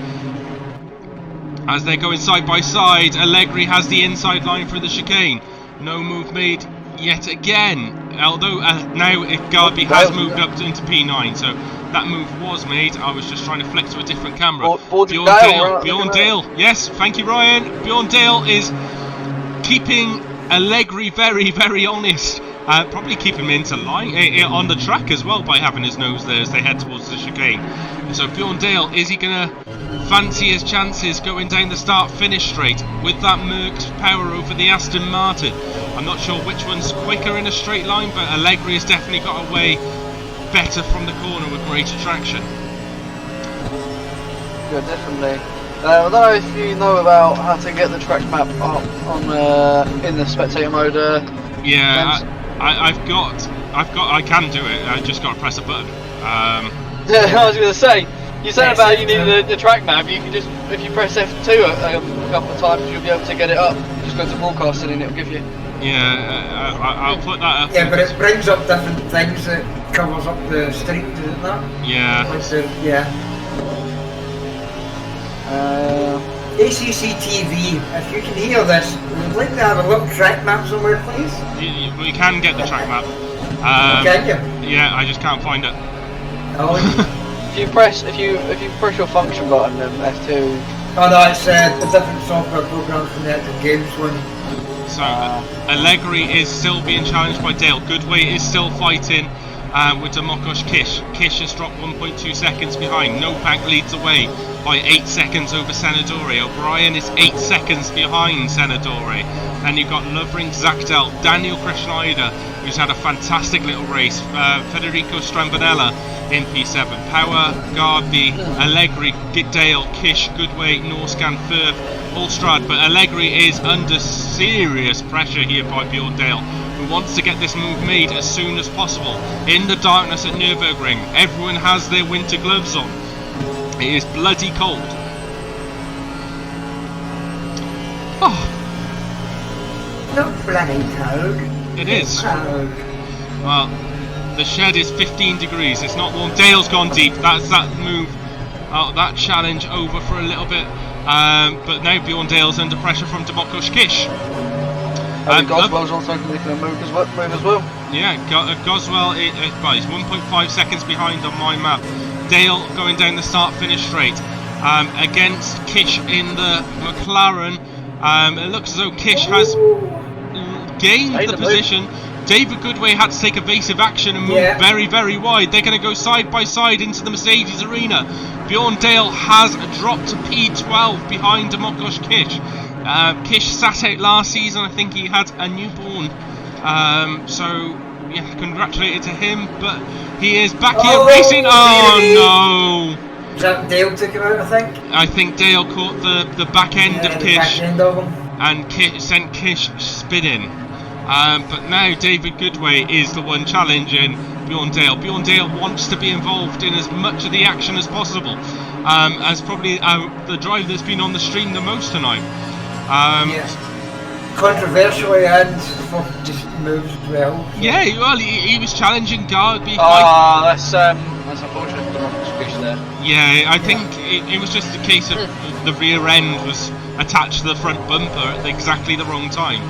As they're going side by side, Allegri has the inside line for the chicane. No move made yet again, although now Gardby has moved up into P9, so that move was made. I was just trying to flick to a different camera. Bjorn Dale, yes, thank you Ryan. Bjorn Dale is keeping Allegri very, very honest. Probably keep him into line on the track as well by having his nose there as they head towards the chicane. So Bjorn Dale, is he going to fancy his chances going down the start-finish straight with that Merc's power over the Aston Martin? I'm not sure which one's quicker in a straight line, but Allegri has definitely got away better from the corner with greater traction. Yeah, definitely. I don't know if you know about how to get the track map up on in the spectator mode. Yeah, I can do it. I just got to press a button. Yeah, I was going to say. You said about you need the track map. You can just, if you press F2 a couple of times, you'll be able to get it up. Just go to broadcasting and it'll give you. Yeah, I'll put that up. Yeah, but it brings up different things. It covers up the street, doesn't that? Yeah. ACC TV, if you can hear this, we'd like to have a little track map somewhere, please. We can get the track map. Can you? Yeah, I just can't find it. Oh. If you press your function button, F2. Oh no, it's the different software programs from the actual games one. So Allegri is still being challenged by Dale. Goodway is still fighting with Domokos Kish. Kish has dropped 1.2 seconds behind. Novak leads away by 8 seconds over Senadore. O'Brien is 8 seconds behind Senadore. And you've got Lovering, Zakdal, Daniel Krishnaider, who's had a fantastic little race. Federico Strambanella in P7. Power, Garby, Allegri, Dale, Kish, Goodway, Norscan, Firth, Ulstrad. But Allegri is under serious pressure here by Bjorn Dale, who wants to get this move made as soon as possible. In the darkness at Nurburgring, everyone has their winter gloves on. It is bloody cold. Oh. Not bloody cold. It is. Cold. Well, the shed is 15 degrees. It's not warm. Dale's gone deep. That's that move. That challenge over for a little bit. But now Bjorn Dale's under pressure from Domokos Kish. Goswell's also making a move as well. Yeah, Goswell is 1.5 seconds behind on my map. Dale going down the start-finish straight against Kish in the McLaren. It looks as though Kish has gained the position. David Goodway had to take evasive action and move very, very wide. They're going to go side by side into the Mercedes arena. Bjorn Dale has dropped to P12 behind Domokos Kish. Kish sat out last season. I think he had a newborn. So yeah, congratulated to him. But he is back here racing. Oh no! Is that Dale took him out, I think? I think Dale caught the back end of the Kish back end of him. and sent Kish spinning. But now David Goodway is the one challenging Bjorn Dale. Bjorn Dale wants to be involved in as much of the action as possible. As probably the driver that's been on the stream the most tonight. Yes. Controversially and just moves well. So. Yeah, well, he was challenging Garby. That's unfortunate for the wrong speech there. Yeah, I think it was just a case of the rear end was attached to the front bumper at exactly the wrong time.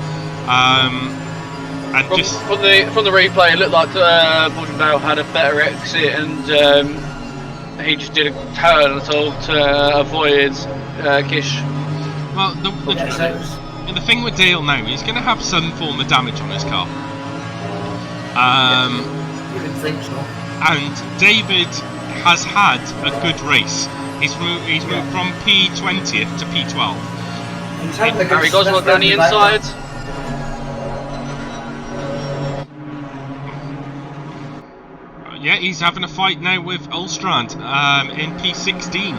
And from the replay, it looked like Bjorn Dale had a better exit, and he just did a turn at all to avoid Kish. Well, the thing with Dale now, he's going to have some form of damage on his car. You would think so. And David has had a good race. He's moved from P20th to P12. He's having a good Harry Goswell down the inside. Yeah, he's having a fight now with Ulstrand in P16.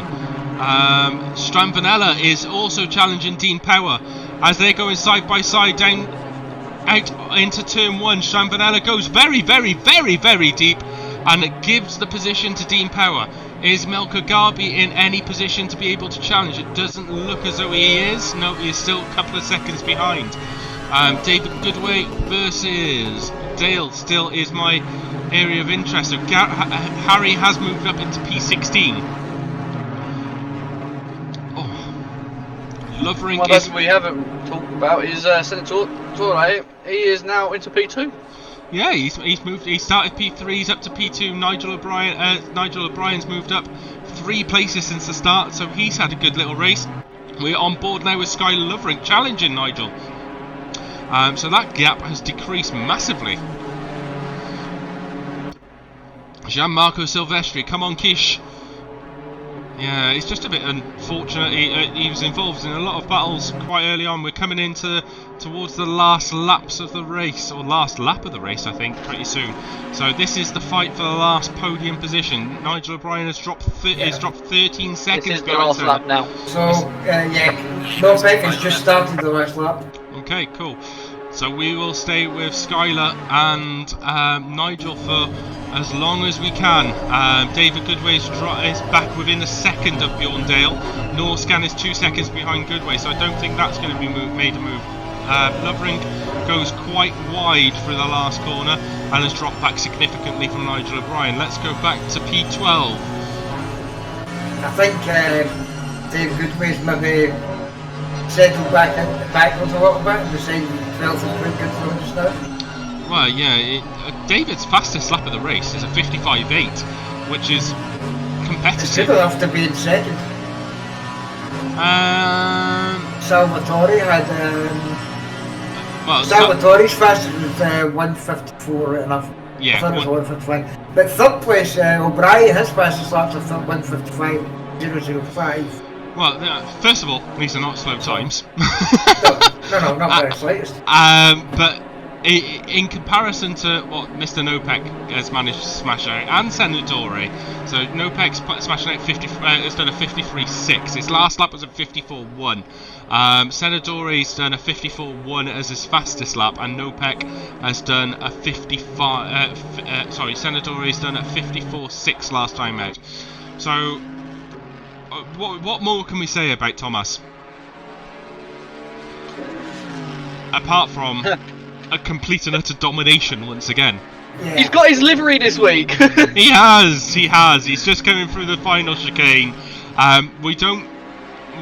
Stramvanella is also challenging Dean Power as they're going side by side out into turn 1. Stramvanella goes very, very, very, very deep, and it gives the position to Dean Power. Is Melker Garby in any position to be able to challenge? It doesn't look as though he is. No, he is still a couple of seconds behind. David Goodway versus Dale still is my area of interest. So Harry has moved up into P16. Lovering one person we haven't talked about is Senator. He is now into P2. Yeah, he's moved. He started P3, he's up to P2. Nigel O'Brien's moved up 3 places since the start, so he's had a good little race. We're on board now with Skylar Lovering challenging Nigel. So that gap has decreased massively. Gianmarco Silvestri, come on Kish. Yeah, it's just a bit unfortunate. He was involved in a lot of battles quite early on. We're coming into towards the last laps of the race, or last lap of the race, I think, pretty soon. So this is the fight for the last podium position. Nigel O'Brien has dropped 13 seconds. This is the last lap now. So Nurburgring has just started the last lap. Okay, cool. So we will stay with Skylar and Nigel for as long as we can. David Goodway is back within a second of Bjorn Dale. Norscan is 2 seconds behind Goodway, so I don't think that's going to be made a move. Lovering goes quite wide through the last corner and has dropped back significantly from Nigel O'Brien. Let's go back to P12. I think David Goodway's maybe settled backwards a little bit and decided 12th is pretty good for him just now. Well, yeah, David's fastest lap of the race is a 55.8, which is competitive. It's good enough to be in second. Salvatore had... Salvatore's fastest was 154 enough. Yeah. I thought it was 155. But third place, O'Brien, his fastest laps are 155.005. Well, first of all, these are not slow times. no, not very slightest. But in comparison to what Mr. Nopek has managed to smash out, and Senatore, so Nopek's smashing out has done a 53.6. His last lap was a 54.1. Senatore's done a 54.1 as his fastest lap, and Nopek has done a 55. Senatore's done a 54.6 last time out. So, what more can we say about Thomas? Apart from a complete and utter domination once again. Yeah. He's got his livery this week. He has. He's just coming through the final chicane. We don't.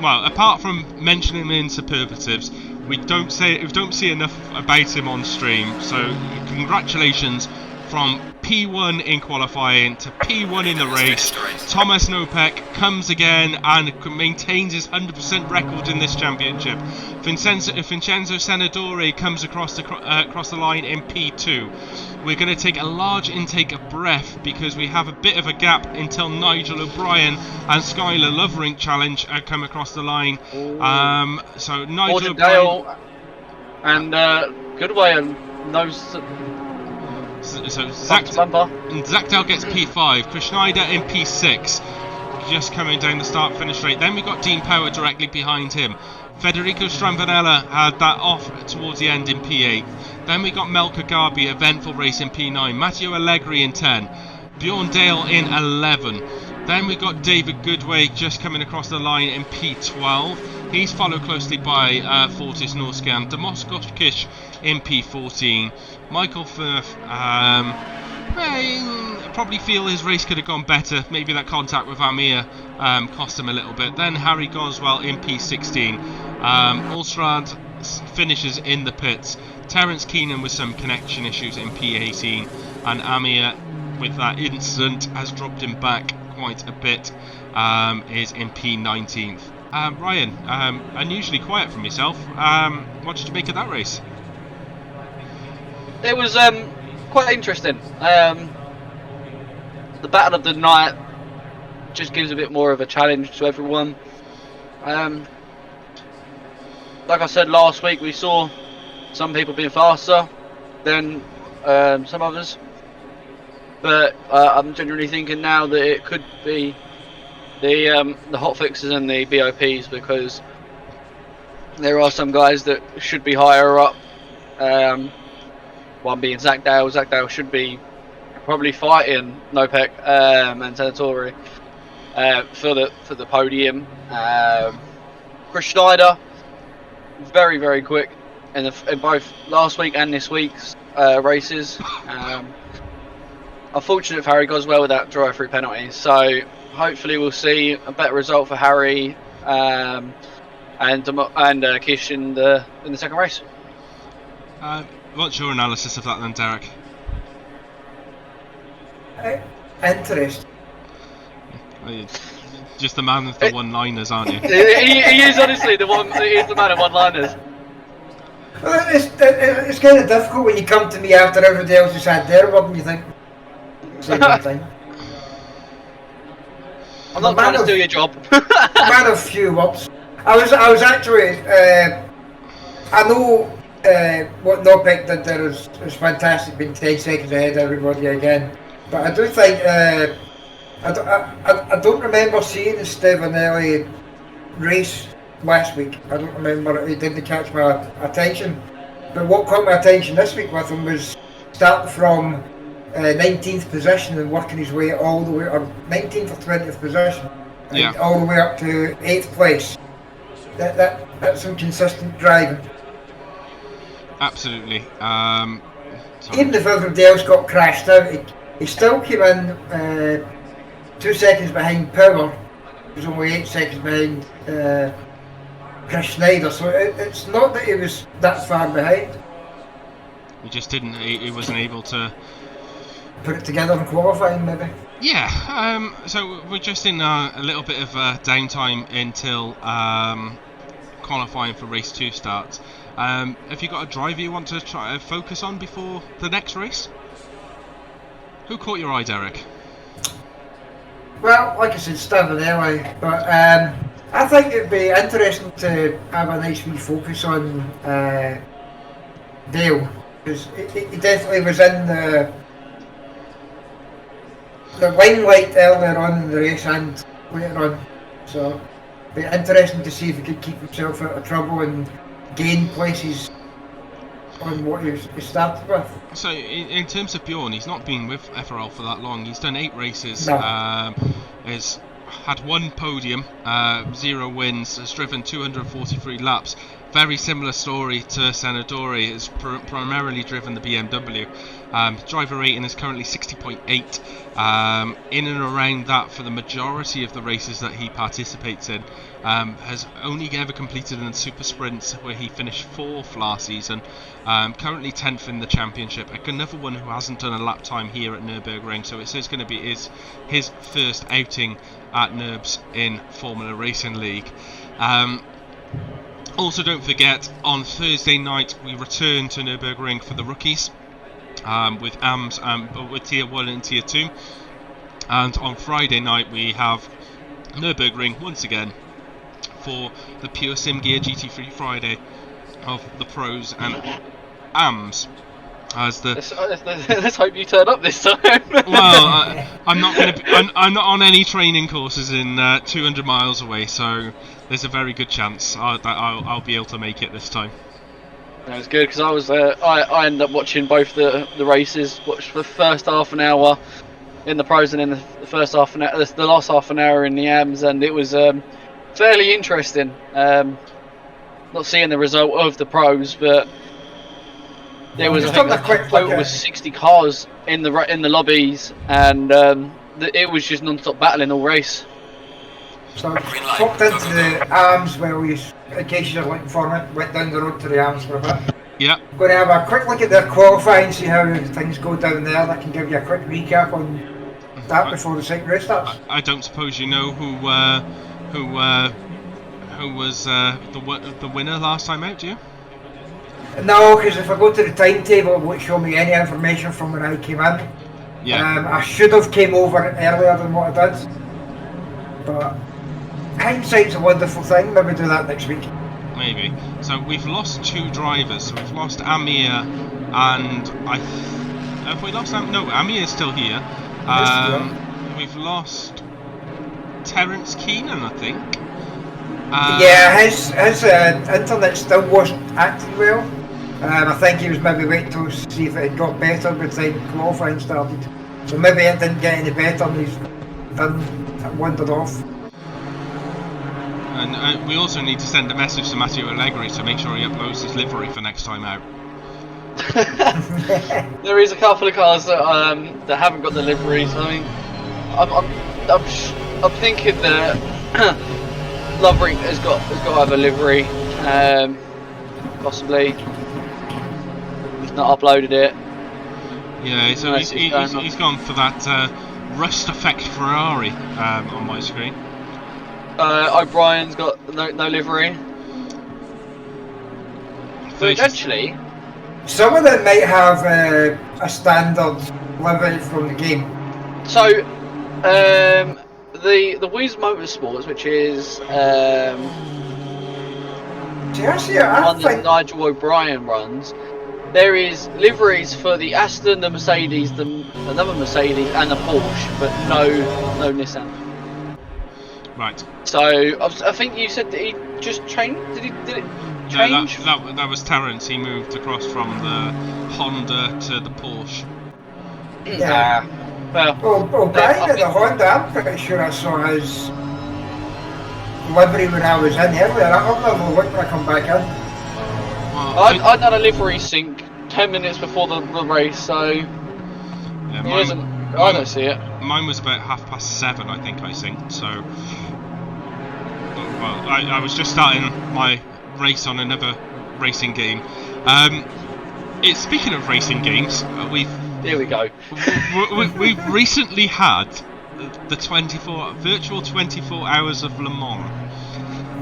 Well, apart from mentioning him in superlatives, we don't see enough about him on stream. So, congratulations from P1 in qualifying to P1 in the race. Thomas Nopek comes again and maintains his 100% record in this championship. Vincenzo Senadori comes across the line in P2. We're going to take a large intake of breath because we have a bit of a gap until Nigel O'Brien and Skylar Lovering challenge come across the line. So Nigel O'Brien and Goodway and those. So Zach Dale gets P5, Chris Schneider in P6, just coming down the start-finish straight. Then we got Dean Power directly behind him. Federico Stramvanella had that off towards the end in P8. Then we got Melka Garbi, eventful race in P9. Matteo Allegri in 10. Bjorn Dale in 11. Then we got David Goodway just coming across the line in P12. He's followed closely by Fortis Norskan. Demoskokic in P14. Michael Firth, probably feel his race could have gone better. Maybe that contact with Amir cost him a little bit. Then Harry Goswell in P16. Ulstrad finishes in the pits. Terence Keenan with some connection issues in P18. And Amir, with that incident, has dropped him back quite a bit, is in P19th. Ryan, unusually quiet from yourself. What did you make of that race? It was quite interesting. The battle of the night just gives a bit more of a challenge to everyone. Like I said last week, we saw some people being faster than some others, but I'm genuinely thinking now that it could be the hot fixes and the BOPs, because there are some guys that should be higher up. One being Zach Dale. Zach Dale should be probably fighting Nopek and Senatori for the podium. Chris Schneider, very, very quick in both last week and this week's races. Unfortunate for Harry Goswell with that drive-through penalty. So hopefully we'll see a better result for Harry and Kish in the second race. What's your analysis of that then, Derek? Interesting. Just the man with the one-liners, aren't you? he is honestly the one. He is the man of one-liners. Well, it's kind of difficult when you come to me after everybody else has had their word and you think same thing. I'm not trying to steal your job. Man of few words. I was actually. I know. What Nopek did there was fantastic, being 10 seconds ahead of everybody again. But I do think I don't remember seeing the Stefanelli race last week. I don't remember, it didn't catch my attention. But what caught my attention this week with him was starting from 19th position and working his way all the way, or 19th or 20th position, and all the way up to 8th place. That's some consistent driving. Absolutely. Even if everybody else got crashed out, he still came in 2 seconds behind Power. He was only 8 seconds behind Chris Schneider, so it's not that he was that far behind. He just didn't. He wasn't able to put it together in qualifying, maybe. Yeah. So we're just in a little bit of downtime until qualifying for race 2 starts. Have you got a driver you want to try to focus on before the next race? Who caught your eye, Derek? Well, like I said, Stefanelli, but I think it'd be interesting to have a nice wee focus on Dale, because he definitely was in the limelight earlier on in the race and later on, so it'd be interesting to see if he could keep himself out of trouble and gain places on what he started with. So in terms of Bjorn, he's not been with FRL for that long. He's done 8 races. No. Has had 1 podium, 0 wins, has driven 243 laps. Very similar story to Senadori, has primarily driven the BMW. Driver rating is currently 60.8. In and around that for the majority of the races that he participates in. Has only ever completed in the super sprints where he finished 4th last season. Currently 10th in the championship. Another one who hasn't done a lap time here at Nurburgring, so it's going to be his first outing at Nurbs in Formula Racing League. Also, don't forget, on Thursday night we return to Nurburgring for the rookies, with AMS with Tier 1 and Tier 2. And on Friday night we have Nurburgring once again for the Pure Sim Gear GT3 Friday of the pros and AMS. As the let's hope you turn up this time. Well, I'm not going to. I'm not on any training courses in 200 miles away, so there's a very good chance that I'll be able to make it this time. That was good because I was I ended up watching both the races. Watched the first half an hour in the pros and then the first half an hour, the last half an hour in the AMS, and it was fairly interesting. Not seeing the result of the pros, but there was, I think, the total was 60 cars in the lobbies, and it was just non-stop battling all race. So I popped into the AMS where we, in case you're looking for it, went down the road to the AMS for a bit. Yeah. I'm going to have a quick look at their qualifying, see how things go down there. I can give you a quick recap on that before the second race starts. I don't suppose you know who was the winner last time out, do you? No, because if I go to the timetable, it won't show me any information from when I came in. Yeah. I should have came over earlier than what I did. But hindsight's a wonderful thing. Maybe do that next week. Maybe. So we've lost 2 drivers. So we've lost Amir and have we lost Amir? No, Amir is still here. We've lost Terence Keenan, I think. Yeah, his internet still wasn't acting well. I think he was maybe waiting to see if it had got better by the time qualifying started. So maybe it didn't get any better and he's wandered off. And we also need to send a message to Matteo Allegri to make sure he uploads his livery for next time out. There is a couple of cars that haven't got the liveries. I mean, I'm thinking that Lovering has got to have a livery, possibly. He's not uploaded it. Yeah, so he's gone for that rust effect Ferrari on my screen. O'Brien's got no livery. But actually, some of them might have a standard livery from the game. So, the Wiz Motorsports, which is one that Nigel O'Brien runs, there is liveries for the Aston, the Mercedes, another Mercedes, and the Porsche, but no Nissan. Right. So I think you said that he just changed. Did it change? No, that was Terence. He moved across from the Honda to the Porsche. Yeah. Brian at the Honda, I'm pretty sure I saw his livery when I was in earlier. I'll never look when I come back in. Well, I done a livery sync 10 minutes before the race, so yeah, I don't see it. Mine was about 7:30, I think I synced, so... Well, I was just starting my race on another racing game. Speaking of racing games, Here we go. We've recently had the virtual 24 hours of Le Mans.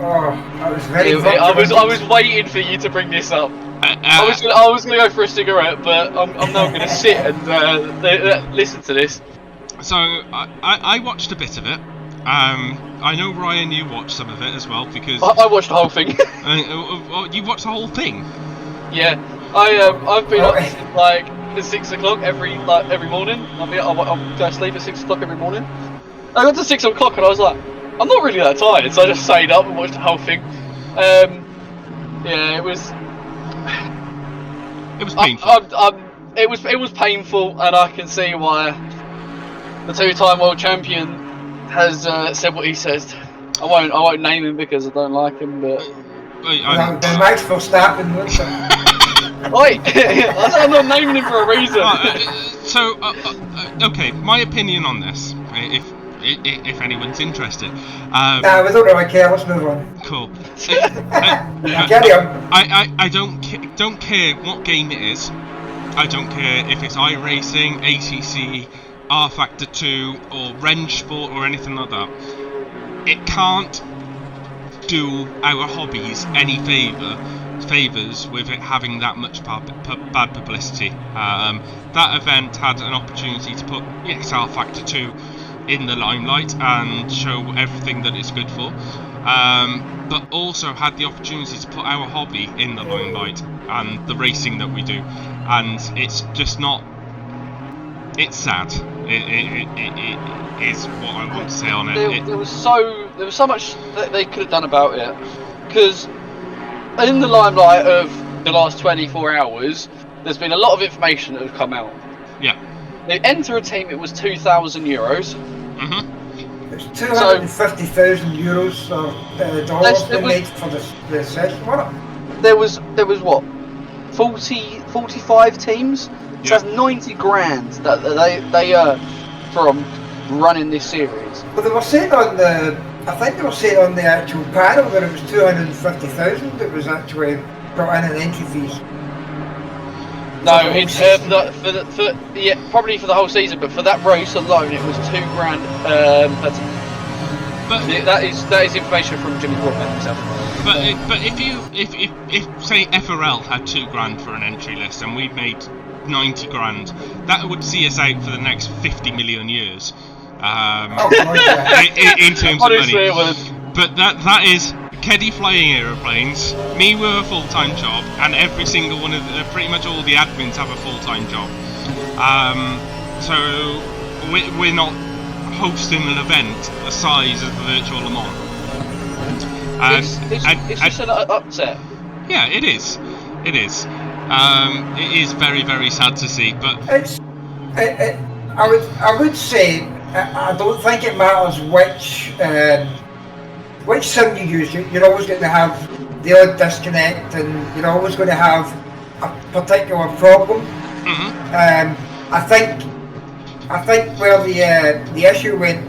Oh, I was very. I was waiting for you to bring this up. I was gonna go for a cigarette, but I'm now gonna sit and listen to this. So I watched a bit of it. I know Ryan, you watched some of it as well because I watched the whole thing. You watched the whole thing? Yeah, I've been up since like 6 o'clock every morning. I'll go to sleep at 6 o'clock every morning. I got to 6 o'clock and I was like, I'm not really that tired, so I just stayed up and watched the whole thing. Yeah, it was painful. It was painful, and I can see why the 2-time world champion has said what he says. I won't name him because I don't like him, but That would be Max Verstappen, wouldn't it? oi, I'm not naming him for a reason. Okay, my opinion on this, if anyone's interested. Nah, we don't really care. Let's move on. Cool. Carry on. I don't care what game it is. I don't care if it's iRacing, ACC, R Factor 2, or Renge Sport, or anything like that. It can't do our hobbies any favours with it having that much bad publicity. That event had an opportunity to put R Factor 2 in the limelight and show everything that it's good for, but also had the opportunity to put our hobby in the limelight and the racing that we do, and it's just not. It's sad. It is what I want to say on it. There was so much that they could have done about it, because in the limelight of the last 24 hours, there's been a lot of information that has come out. Yeah. They enter a team. It was €2,000. It's 250,000 euros or dollars they made for the session, wasn't it? There was what, 45 teams. So that's 90 grand that they earned from running this series. But they were saying on I think they were saying on the actual panel that it was 250,000 that was actually brought in entry fees. No, it's probably for the whole season, but for that race alone, it was £2,000 per team. But that is information from Jimmy Broadbent himself. But if say FRL had £2,000 for an entry list and we made 90 grand, that would see us out for the next 50 million years. In terms of money. It would. But that is Keddy flying aeroplanes, me with a full-time job, and every single one of pretty much all the admins have a full-time job. So we're not hosting an event the size of the Virtual Le Mans. It's just an upset. Yeah, it is. It is. It is very, very sad to see, but I would say I don't think it matters which sim you use. You're always going to have the odd disconnect, and you're always going to have a particular problem. I think where the issue went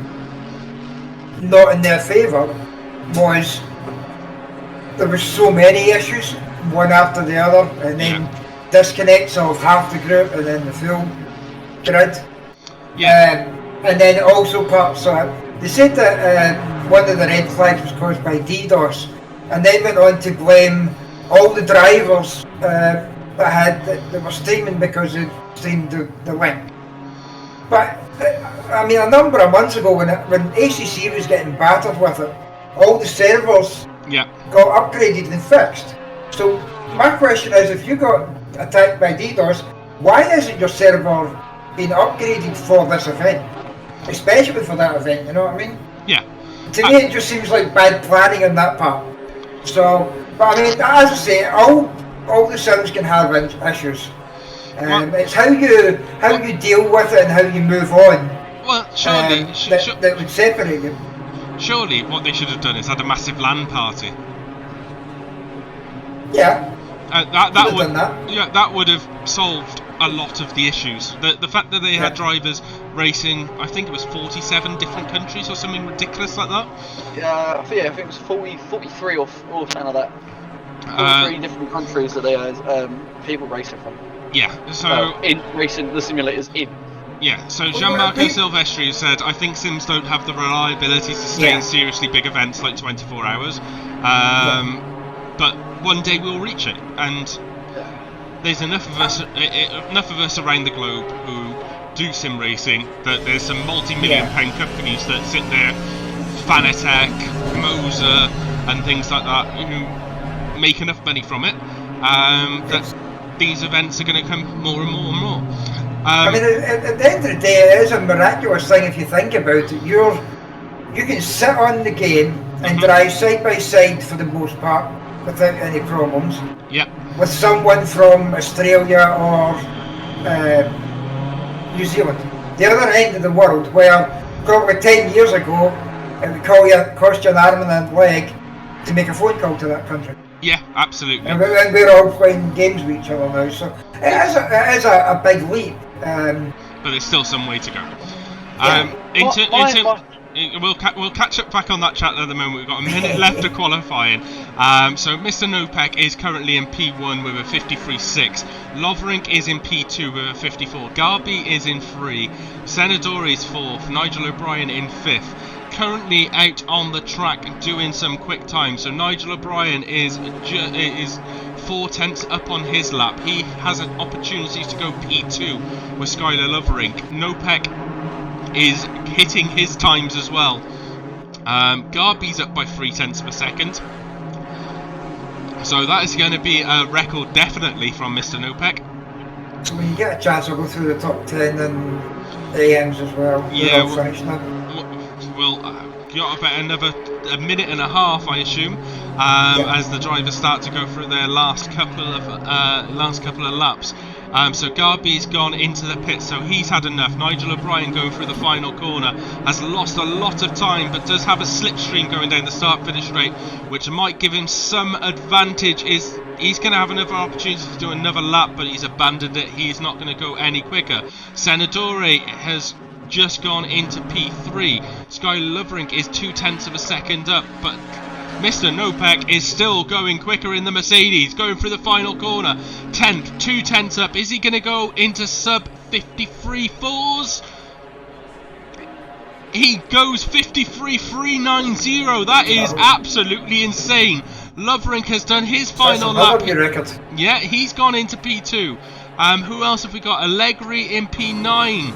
not in their favour was there was so many issues, one after the other, and then disconnects of half the group and then the full grid. And then also parts they said that one of the red flags was caused by DDoS, and then went on to blame all the drivers that were streaming because they streamed the link. But I mean, a number of months ago when ACC was getting battered with it, all the servers got upgraded and fixed. So my question is, if you got attacked by DDoS, why isn't your server being upgraded for this event? Especially for that event, you know what I mean? Yeah. To me it just seems like bad planning on that part. So, but I mean, as I say, all the sims can have issues. It's how you deal with it and how you move on. Well, surely that would separate you. Surely, what they should have done is had a massive LAN party. Yeah. That would have solved a lot of the issues. The fact that they had drivers racing, I think it was 47 different countries or something ridiculous like that. I think it was 43 or something like that. 43 different countries that they had people racing from. Yeah, so in racing the simulators in. Yeah, so Gianmarco Silvestri said, I think Sims don't have the reliability to stay in seriously big events like 24 hours. But one day we'll reach it, and there's enough of us around the globe who do sim racing that there's some multi-million pound companies that sit there, Fanatec, Moser, and things like that, who make enough money from it that these events are going to come more and more and more. I mean, at the end of the day, it is a miraculous thing if you think about it. You can sit on the game and drive side by side for the most part without any problems. Yeah. With someone from Australia or New Zealand, the other end of the world, where probably 10 years ago, it would cost you an arm and a leg to make a phone call to that country. Yeah, absolutely. And we're all playing games with each other now, so it is a big leap. But there's still some way to go. We'll catch up back on that chat at the moment. We've got a minute left of qualifying. So Mr. Nopek is currently in P1 with a 53.6. Lovrink is in P2 with a 54. Garby is in 3. Senador is 4th. Nigel O'Brien in 5th. Currently out on the track doing some quick time. So Nigel O'Brien is 4/10 up on his lap. He has an opportunity to go P2 with Skylar Lovrink. Nopek is hitting his times as well. Garby's up by 0.3 of a second. So that is going to be a record definitely from Mr. Nopek. So when you get a chance, I'll go through the top 10 and AMs as well. Yeah, we'll got about a minute and a half, I assume, as the drivers start to go through their last couple of laps. So Garby's gone into the pit, so he's had enough. Nigel O'Brien going through the final corner has lost a lot of time, but does have a slipstream going down the start-finish straight, which might give him some advantage. He's going to have another opportunity to do another lap, but he's abandoned it. He's not going to go any quicker. Senadore has just gone into P3. Skylar Lovrink is 0.2 of a second up, but Mr. Nopek is still going quicker in the Mercedes, going through the final corner. 10th, 0.2 up. Is he going to go into sub 53.4s? He goes 53.390. That is absolutely insane. Lovrink has done his final lap. Record. Yeah, he's gone into P2. Who else have we got? Allegri in P9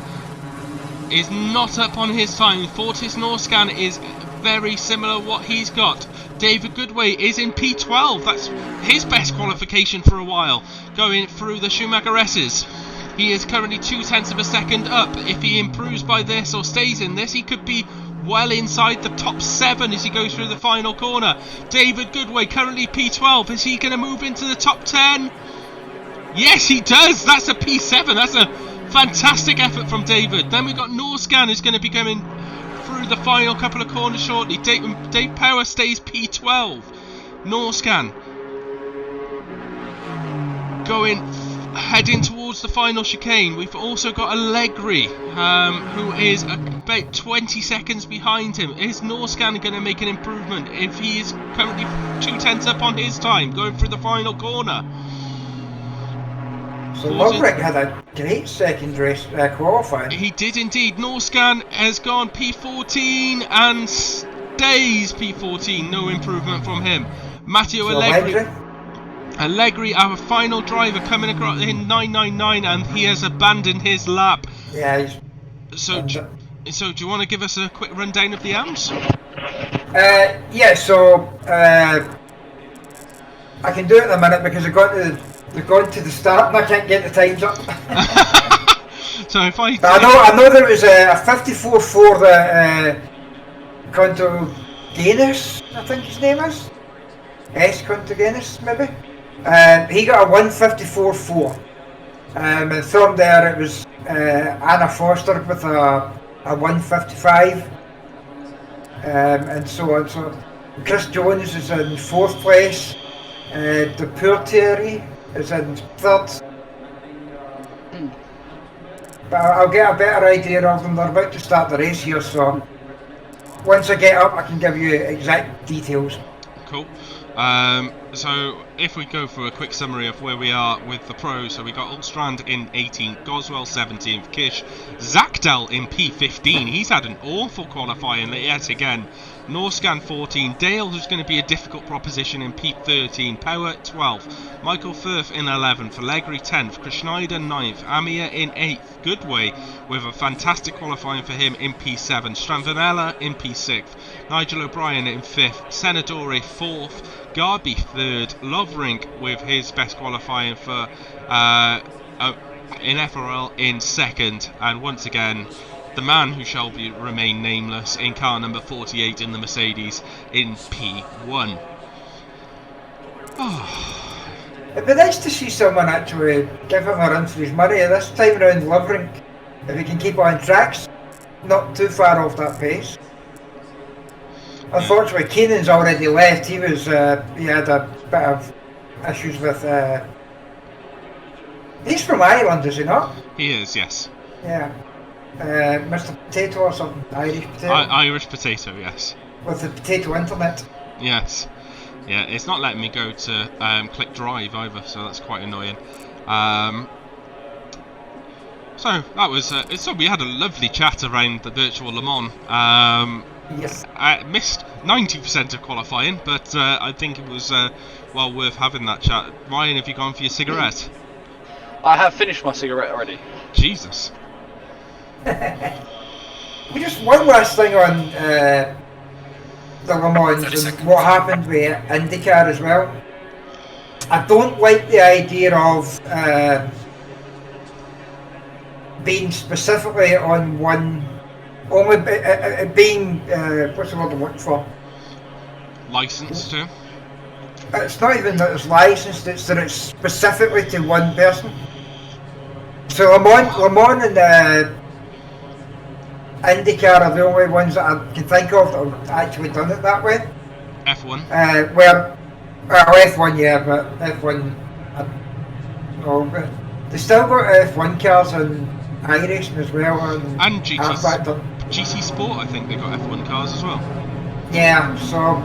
is not up on his time. Fortis Norscan is very similar what he's got. David Goodway is in P12. That's his best qualification for a while, going through the Schumacher S's. He is currently 0.2 of a second up. If he improves by this or stays in this, he could be well inside the top 7 as he goes through the final corner. David Goodway currently P12. Is he going to move into the top 10? Yes, he does. That's a P7. That's a fantastic effort from David. Then we've got Norscan who's going to be coming through the final couple of corners shortly. Dave Power stays P12. Norscan heading towards the final chicane. We've also got Allegri, who is about 20 seconds behind him. Is Norscan going to make an improvement if he is currently 0.2 up on his time, going through the final corner? So Lovrink had a great second race qualifying. He did indeed. Norscan has gone P14 and stays P14. No improvement from him. Matteo Allegri, our final driver, coming across in 999, and he has abandoned his lap. Yeah. So do you want to give us a quick rundown of the AMs? Yeah. So I can do it in a minute because they've gone to the start and I can't get the times up. So if I know there was a 54.4 that Contogenis, I think his name is. S. Contogenis, maybe. He got a 154.4. And from there it was Anna Foster with a 155. And so on. So Chris Jones is in 4th place. De Pourterre is in 3rd. But I'll get a better idea of them. They're about to start the race here, so once I get up I can give you exact details. Cool. So if we go for a quick summary of where we are with the pros, so we got Ulstrand in 18th, Goswell 17th, Kish, Zakdal in P15. He's had an awful qualifying yet again. Norscan 14, Dale, who's going to be a difficult proposition, in P13, Power 12th, Michael Firth in 11th, Allegri 10th, Chris Schneider 9th, Amir in 8th, Goodway with a fantastic qualifying for him in P7, Stranvanella in P6th, Nigel O'Brien in 5th, Senadore 4th, Garby 3rd, Lovrink with his best qualifying for in FRL in 2nd, and once again the man who shall remain nameless in car number 48 in the Mercedes in P1. It'd be nice to see someone actually give him a run for his money. This time around Lovrink, if he can keep on tracks, not too far off that pace. Unfortunately, Keenan's already left. He was he had a bit of issues with. He's from Ireland, is he not? He is, yes. Yeah. Mr. Potato or something, Irish Potato. Irish Potato, yes. With the potato internet. Yes. Yeah, it's not letting me go to click drive either, so that's quite annoying. So that was. So we had a lovely chat around the virtual Le Mans. Yes. I missed 90% of qualifying, but I think it was well worth having that chat. Ryan, have you gone for your cigarette? I have finished my cigarette already. Jesus. Just one last thing on the Le Mans and what happened with IndyCar as well. I don't like the idea of being specifically on one, only being what's the word I'm looking for? Licensed to? It's not even that it's licensed; it's that it's specifically to one person. So Le Mans and IndyCar are the only ones that I can think of that have actually done it that way. F1. Well, F1, yeah, but F1, no, but they still got F1 cars in iRacing as well, And GT Sport, I think they got F1 cars as well. Yeah, so.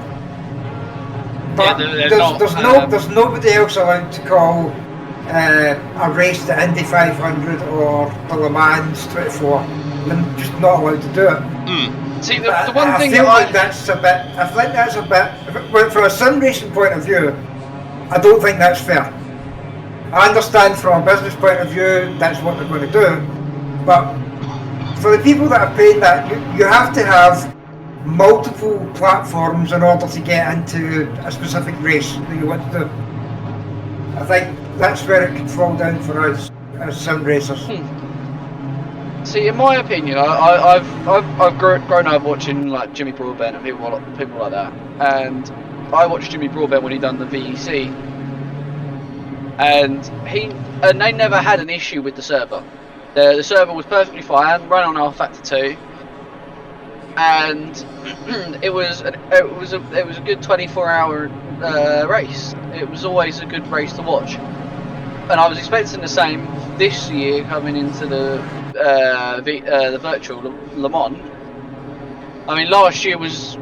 But yeah, there's nobody else allowed to call a race the Indy 500 or the Le Mans 24. They're just not allowed to do it. See, the one thing I feel like that's a bit. I think that's a bit. From a sim racing point of view, I don't think that's fair. I understand from a business point of view that's what they're going to do, but for the people that are paying that, you have to have multiple platforms in order to get into a specific race that you want to do. I think that's where it could fall down for us as sim racers. See, in my opinion, I've grown up watching like Jimmy Broadbent and people like that, and I watched Jimmy Broadbent when he done the VEC, and they never had an issue with the server. The server was perfectly fine, ran on R-Factor 2, and it was a good 24-hour race. It was always a good race to watch, and I was expecting the same this year coming into the virtual Le Mans. I mean, last year was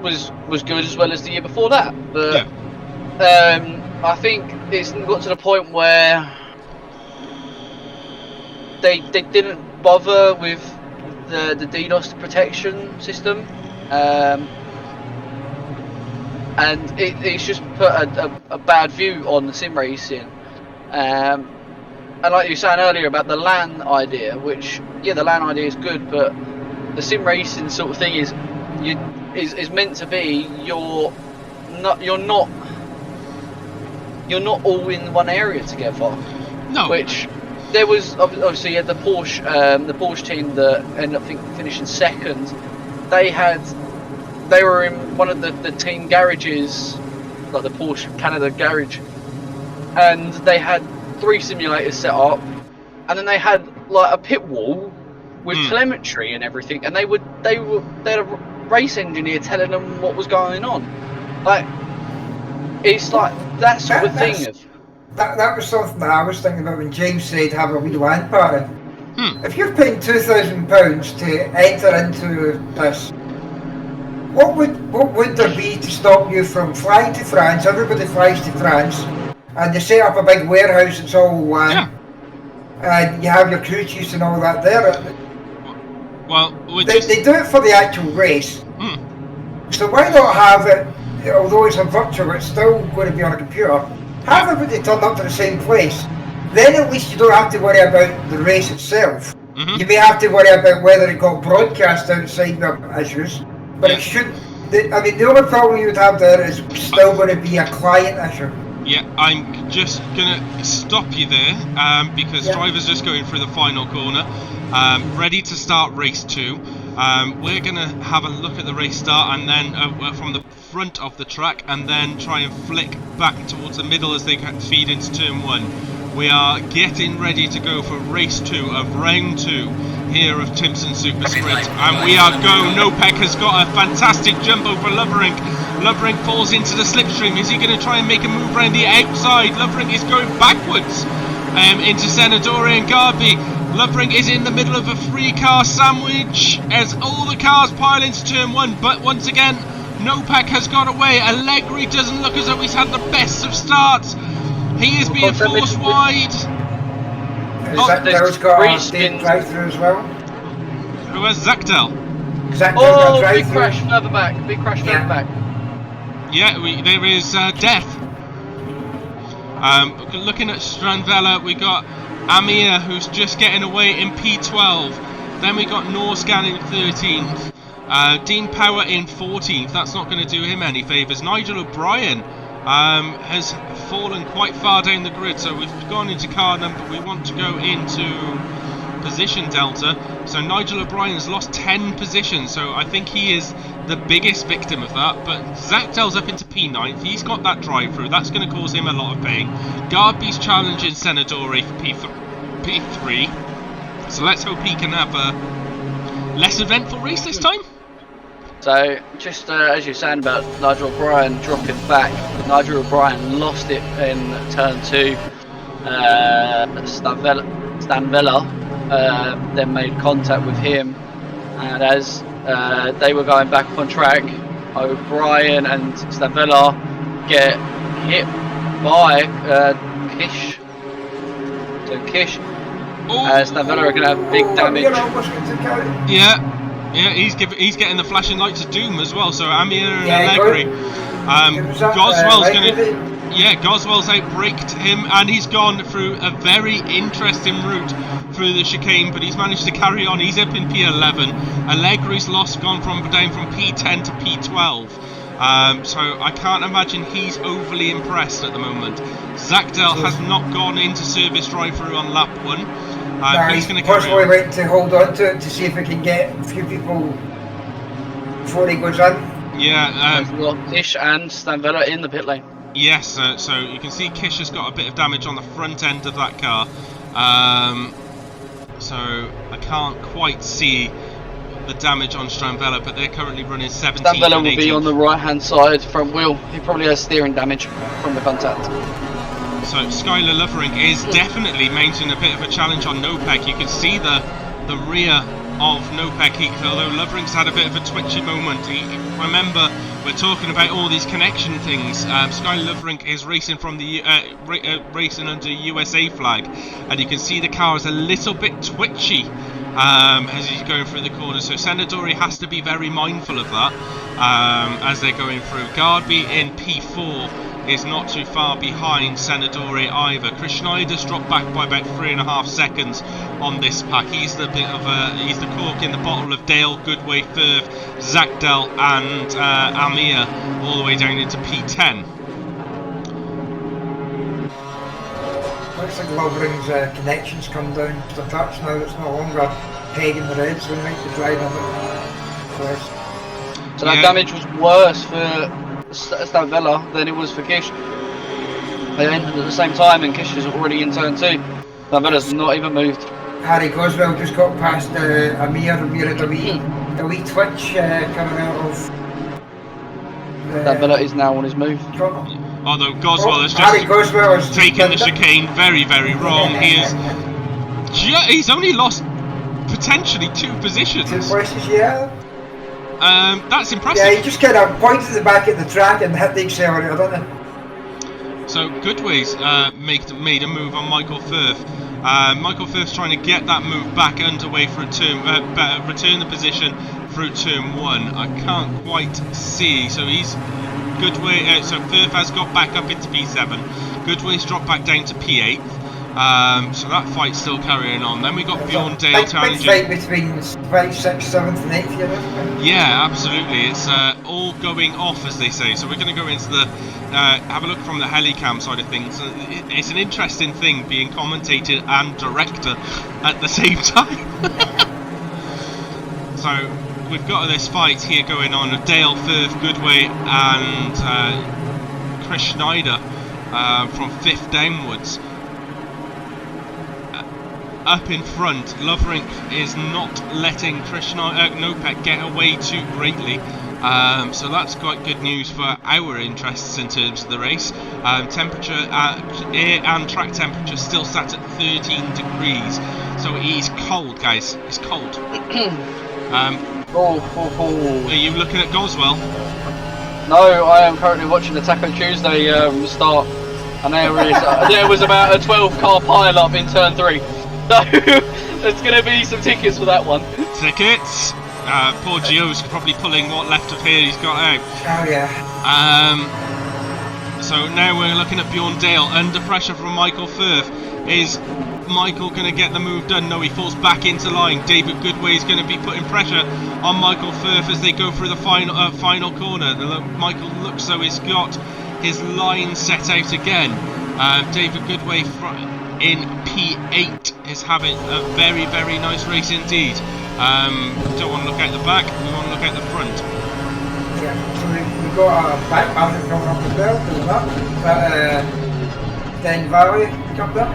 good as well as the year before that, but I think it's got to the point where they didn't bother with the DDoS protection system, and it's just put a bad view on the sim racing. And like you were saying earlier about the LAN idea, which the LAN idea is good, but the sim racing sort of thing is meant to be you're not all in one area together. No. Which there was obviously the Porsche team that ended up finishing second. They were in one of the team garages, like the Porsche Canada garage, and they had 3 simulators set up, and then they had like a pit wall with telemetry and everything, and they had a race engineer telling them what was going on. Like, it's like that sort of thing. That was something that I was thinking about when James said have a wee LAN party. If you're paying £2,000 to enter into this, what would there be to stop you from flying to France? Everybody flies to France, and they set up a big warehouse. It's all LAN, and you have your crew chiefs and all that there. Well, they do it for the actual race. So why not have it? Although it's a virtual, it's still going to be on a computer. Have everybody turn up to the same place. Then at least you don't have to worry about the race itself. You may have to worry about whether it got broadcast outside the issues, but it shouldn't. I mean, the only problem you would have there is still going to be a client issue. Yeah, I'm just gonna stop you there because driver's just going through the final corner, ready to start race 2. We're gonna have a look at the race start and then from the front of the track, and then try and flick back towards the middle as they feed into turn 1. We are getting ready to go for race 2 of round 2 here of Timpson Super Sprint, and we are go. Nopek has got a fantastic jump over Lovering. Lovering falls into the slipstream. Is he going to try and make a move around the outside? Lovering is going backwards into Senadori and Garby. Lovering is in the middle of a 3-car sandwich as all the cars pile into turn 1, but once again Nopek has got away. Allegri doesn't look as though he's had the best of starts. He is being forced wide. Zachtel's got a deep drive-through as well. Who has Zachtel? Zachtel's got a big drive-through. crash further back. Big crash further back. Yeah, there is death. Looking at Strandvella, we got Amir, who's just getting away in P12. Then we got Norscan in 13th. Dean Power in 14th. That's not going to do him any favours. Nigel O'Brien has fallen quite far down the grid, so we've gone into car number. We want to go into position delta. So Nigel O'Brien's lost 10 positions, so I think he is the biggest victim of that. But Zachtel's up into P9th. He's got that drive through. That's going to cause him a lot of pain. Garby's challenging Senadori for P3. So let's hope he can have a less eventful race this time. So, just as you're saying about Nigel O'Brien dropping back, Nigel O'Brien lost it in turn 2. Stanvella then made contact with him, and as they were going back on track, O'Brien and Stanvella get hit by Kish. So Kish and Stanvella are going to have big damage. Yeah, he's getting the flashing lights of doom as well. So Amir and Allegri, Goswell's Goswell's outbraked him, and he's gone through a very interesting route through the chicane, but he's managed to carry on. He's up in P11. Allegri's gone down from P10 to P12. So I can't imagine he's overly impressed at the moment. Zachtel has not gone into service drive-through on lap 1. He's going to possibly wait to hold on to it to see if we can get a few people before he goes in. Yeah. Kish and Stanvella in the pit lane. Yes, so you can see Kish has got a bit of damage on the front end of that car. So I can't quite see the damage on Strandvella, but they're currently running 17th. Stanvella will be on the right-hand side front wheel. He probably has steering damage from the contact. So Skylar Lovering is definitely mounting a bit of a challenge on Nopek. You can see the rear of Nopek, although Lovering's had a bit of a twitchy moment. Remember, we're talking about all these connection things. Skylar Lovering is racing from the racing under USA flag, and you can see the car is a little bit twitchy as he's going through the corner. So Senadori has to be very mindful of that as they're going through. Garby in P4 is not too far behind Senadori either. Chris Schneider's dropped back by about 3.5 seconds on this pack. He's the he's the cork in the bottle of Dale, Goodway, Firth, Zachtel and Amir all the way down into P10. Looks like Lovering's connections come down to the touch now. It's no longer pegging the red, so we might be driving a bit worse. So that damage was worse for Stanvella than it was for Kish. They ended at the same time, and Kish is already in turn 2. Stanvella's not even moved. Harry Goswell just got past Amir. Amir had a wee twitch coming out of. Stanvella is now on his move. Although Goswell has just taken the chicane very, very wrong. He's only lost potentially 2 positions. 2 places, yeah. That's impressive. Yeah, he just kind of pointed at the back of the track and hit the accelerator, don't he? So Goodway's made a move on Michael Firth. Michael Firth's trying to get that move back underway for a turn, return the position through turn 1. I can't quite see. So he's Goodway. So Firth has got back up into P7. Goodway's dropped back down to P8. So that fight's still carrying on. Then we got Bjorn Dale challenging. Big fight between 5th, 6th, 7th and 8th here, isn't it? Yeah, absolutely. It's all going off, as they say. So we're going to go into the have a look from the helicam side of things. It's an interesting thing being commentated and director at the same time. So we've got this fight here going on of Dale, Firth, Goodway and Chris Schneider from 5th downwards. up in front. Lovrink is not letting Nopek get away too greatly. So that's quite good news for our interests in terms of the race. Temperature, air and track temperature still sat at 13 degrees. So he's cold, guys. It's cold. Are you looking at Goswell? No, I am currently watching the Taco Tuesday start, and there was about a 12-car pile-up in turn 3. So there's going to be some tickets for that one. Tickets? Poor Gio's probably pulling what left of hair he's got out. Oh yeah. So now we're looking at Bjorn Dale under pressure from Michael Firth. Is Michael going to get the move done? No, he falls back into line. David Goodway is going to be putting pressure on Michael Firth as they go through the final corner. Michael looks though he's got his line set out again. David Goodway in P8 is having a very, very nice race indeed. Don't want to look at the back, we want to look at the front. Yeah, so we've got a back market coming up as well, doing that. Then Valley comes up.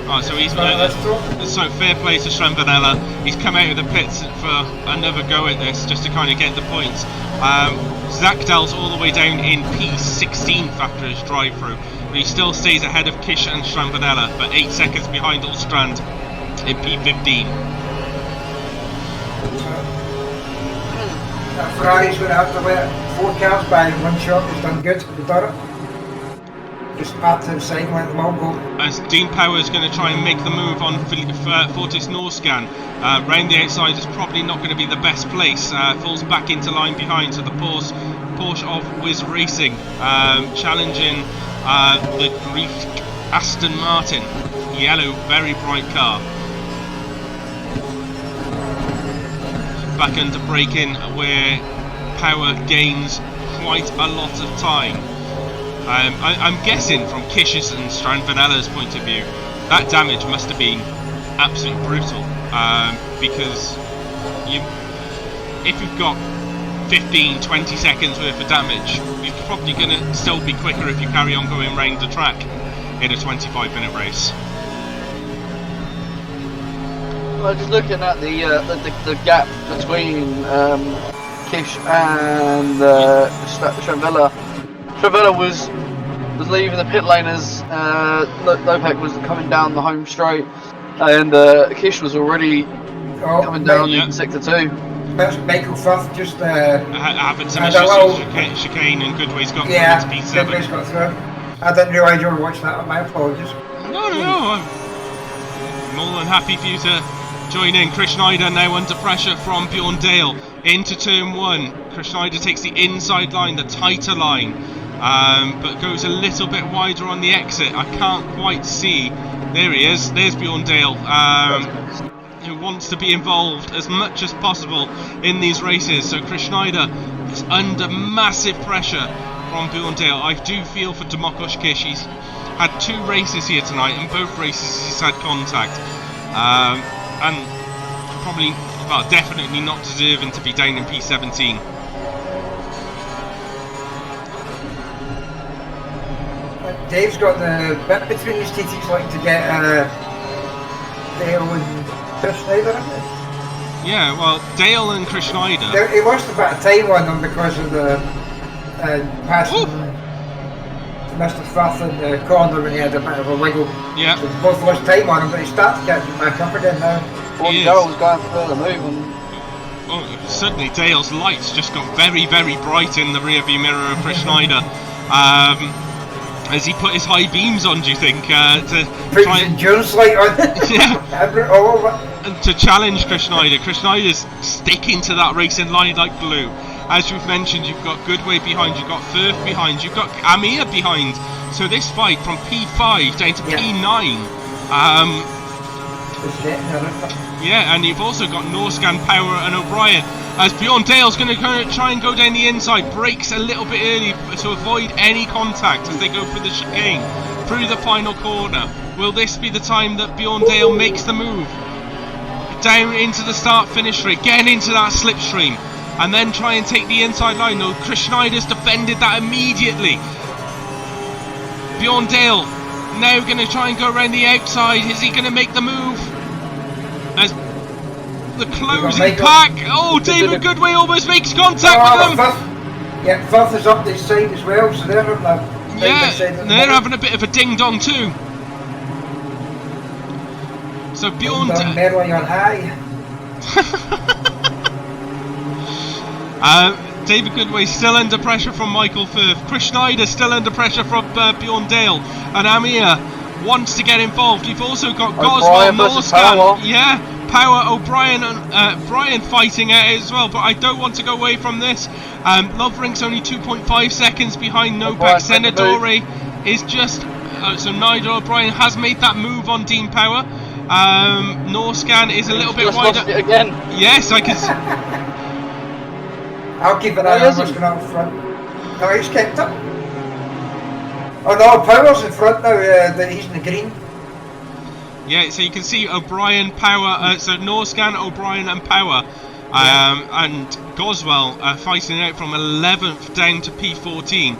Oh, so he's so fair play to Shrambanella. He's come out of the pits for another go at this, just to kind of get the points. Zakdal's all the way down in P16 after his drive-through, but he still stays ahead of Kish and Shrambanella, but 8 seconds behind Allstrand in P15. Ferrari's going to have to let 4 cars by in one shot. He's done good. We've done it. Just part to the side, let them all go. As Dean Power's going to try and make the move on Fortis Norscan, round the outside is probably not going to be the best place. Falls back into line behind, so the Porsche of Wiz Racing challenging the Greek Aston Martin. Yellow, very bright car. Back under braking where Power gains quite a lot of time. I'm guessing from Kish's and Strandvanella's point of view, that damage must have been absolutely brutal. Because if you've got 15-20 seconds worth of damage, you're probably going to still be quicker if you carry on going round the track in a 25-minute race. Well, just looking at the gap between Kish and Shravella. Shravella was leaving the pit lane as Lopek was coming down the home straight, and Kish was already coming down in sector 2. That's Michael Firth just having some issues with chicane, and Goodway's got through into P7. Goodway's got through. I didn't realise you were watching that. My apologies. No. I'm more than happy for you to join in. Chris Schneider now under pressure from Bjorn Dale into turn 1. Chris Schneider takes the inside line, the tighter line, but goes a little bit wider on the exit. I can't quite see. There he is. There's Bjorn Dale, who wants to be involved as much as possible in these races. So Chris Schneider is under massive pressure from Bjorn Dale. I do feel for Domokos Kish. He's had 2 races here tonight, and both races he's had contact. And probably, well, definitely not deserving to be down in P17. Dave's got the bit between his teeth. He's like to get Dale and Chris Schneider, isn't it? Yeah, well, Dale and Chris Schneider. He lost a bit of time on them because of the passing Mr. Firth in the corner when he had a bit of a wiggle. Yeah. So they both lost time on him, but he started getting back up again now. Dale was going for the move. Oh, suddenly Dale's lights just got very, very bright in the rearview mirror of Chris Schneider. As he put his high beams on, do you think? To try and Jones light on. to challenge Chris Schneider. Chris Schneider's sticking to that racing line like glue. As you've mentioned, you've got Goodway behind, you've got Firth behind, you've got Amir behind. So this fight from P5 down to P9. Yeah, and you've also got Norscan, Power and O'Brien. As Bjorn Dale's going to try and go down the inside, brakes a little bit early to avoid any contact as they go through the chicane, through the final corner. Will this be the time that Bjorn Dale makes the move? Down into the start-finish straight, getting into that slipstream, and then try and take the inside line. No, Chris Schneider's defended that immediately. Bjorn Dale now going to try and go around the outside. Is he going to make the move? As the closing pack. Oh, David Goodway almost makes contact with him. Yeah, Firth is up this side as well, so they're having a they're having a bit of a ding dong too. So Bjorn Merrily on high. David Goodway still under pressure from Michael Firth. Chris Schneider still under pressure from Bjorn Dale. And Amir wants to get involved. We've also got Goswell, Norscan. Yeah, Power, O'Brien, and Brian fighting at it as well. But I don't want to go away from this. Loverink's only 2.5 seconds behind Novak. Senadori is just... so Nigel O'Brien has made that move on Dean Power. Norscan is a little bit wider. Lost it again. Yes, I can... I'll keep an eye on what's going on in front. No, he's kept up. Oh no, Power's in front now, he's in the green. Yeah, so you can see O'Brien, Power, so Norscan, O'Brien and Power. And Goswell fighting out from 11th down to P14.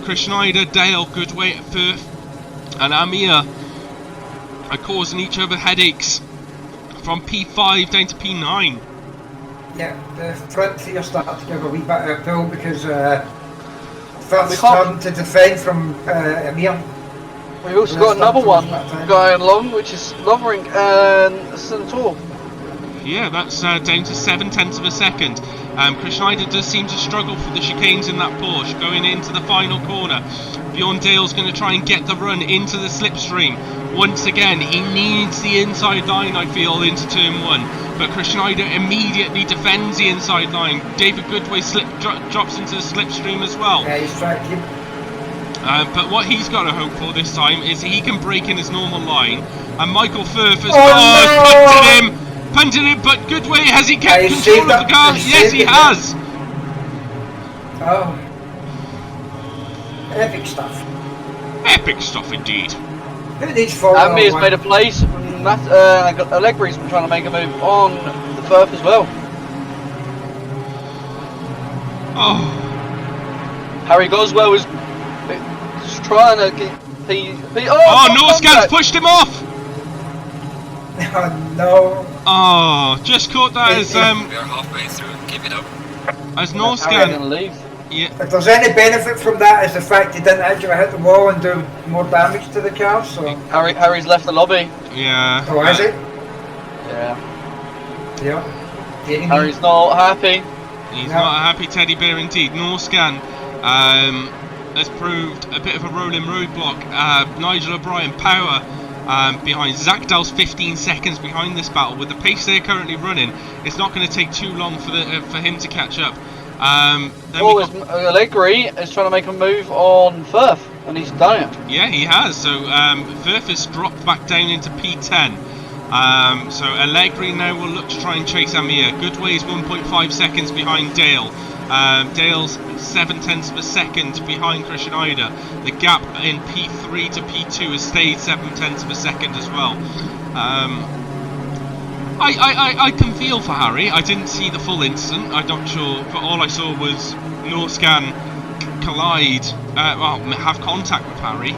Chris Schneider, Dale, Goodway, Firth and Amir are causing each other headaches from P5 down to P9. Yeah, the front three are starting to give a wee bit of a pull because Firth's starting to defend from Amir. We've also got another one going along, which is Lovering and Senator. Yeah, that's down to 0.7 of a second. Chris Schneider does seem to struggle for the chicanes in that Porsche going into the final corner. Bjorn Dale's going to try and get the run into the slipstream. Once again, he needs the inside line, I feel, into turn 1. But Chris Schneider immediately defends the inside line. David Goodway drops into the slipstream as well. Yeah, he's trying to keep... but what he's got to hope for this time is he can break in his normal line. And Michael Firth has punted him, but Goodway, has he kept control of the car? Yes, he has. Oh. Epic stuff. Epic stuff indeed. Who needs following? Amir's made a place. Allegri's been trying to make a move on the Firth as well. Oh. Harry Goswell was trying to get Norscan's pushed him off. Oh no. Oh, just caught that as We are halfway through. Keep it up. as Harry's Norscan. gonna leave. Yeah. If there's any benefit from that, is the fact he didn't actually hit the wall and do more damage to the car. So. Harry's left the lobby. Yeah. Oh, is it? Yeah. Yeah. Harry's not happy. He's not a happy teddy bear indeed. Norscan has proved a bit of a rolling roadblock. Nigel O'Brien, Power behind. Zach Dell's 15 seconds behind this battle. With the pace they're currently running, it's not going to take too long for him to catch up. Allegri is trying to make a move on Firth, and he's done it. Yeah, he has. So Firth has dropped back down into P10. So Allegri now will look to try and chase Amir. Goodway is 1.5 seconds behind Dale. Dale's 0.7 of a second behind Chris Schneider. The gap in P3 to P2 has stayed 0.7 of a second as well. I can feel for Harry. I didn't see the full incident. I'm not sure, but all I saw was Norscan collide, have contact with Harry.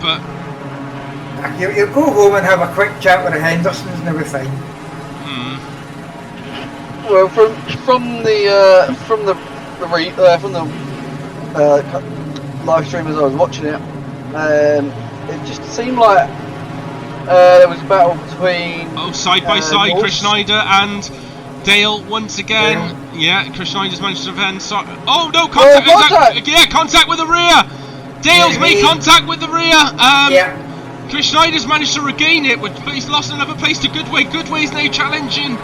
But You go home and have a quick chat with the Hendersons and everything. Well, from the live stream as I was watching it, it just seemed like there was a battle between side by side, Chris Schneider and Dale once again. Yeah, Chris Schneider's managed to defend. Oh no, contact! Contact with the rear. Dale's made contact with the rear. Chris Schneider's managed to regain it, but he's lost another place to Goodway. Goodway's now challenging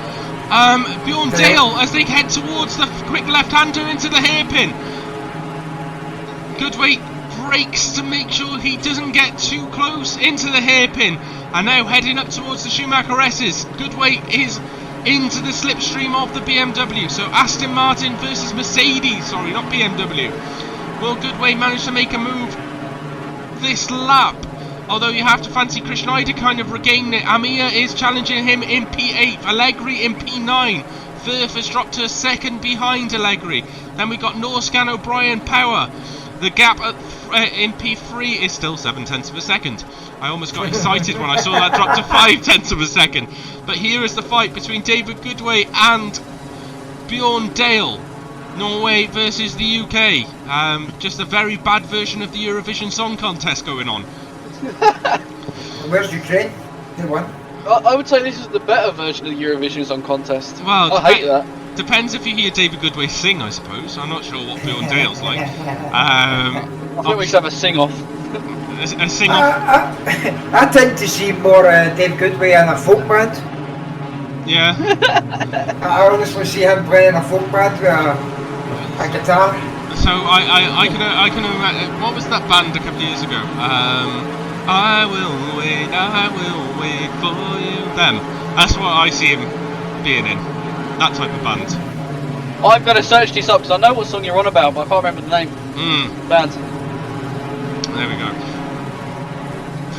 Bjorn Dale as they head towards the quick left-hander into the hairpin. Goodway brakes to make sure he doesn't get too close into the hairpin, and now heading up towards the Schumacher S's. Goodway is into the slipstream of the BMW, so Aston Martin versus Mercedes, sorry, not BMW. Will Goodway manage to make a move this lap? Although you have to fancy Chris Schneider kind of regaining it. Amir is challenging him in P8, Allegri in P9. Firth has dropped to a second behind Allegri. Then we got Norscan, O'Brien, Power. The gap in P3 is still 0.7 of a second. I almost got excited when I saw that drop to 0.5 of a second. But here is the fight between David Goodway and Bjorn Dale. Norway versus the UK. Just a very bad version of the Eurovision Song Contest going on. Where's Ukraine? Who won? I would say this is the better version of the Eurovision Song Contest. Well, I hate that. Depends if you hear David Goodway sing, I suppose. I'm not sure what Bjorn Dale's like. I think we should have a sing-off. A sing-off? I tend to see more Dave Goodway in a folk band. Yeah. I honestly see him playing a folk band with a guitar. So I can imagine. What was that band a couple of years ago? I will wait for you. Them. That's what I see him being in. That type of band. I'm going to search this up because I know what song you're on about, but I can't remember the name. Band. There we go.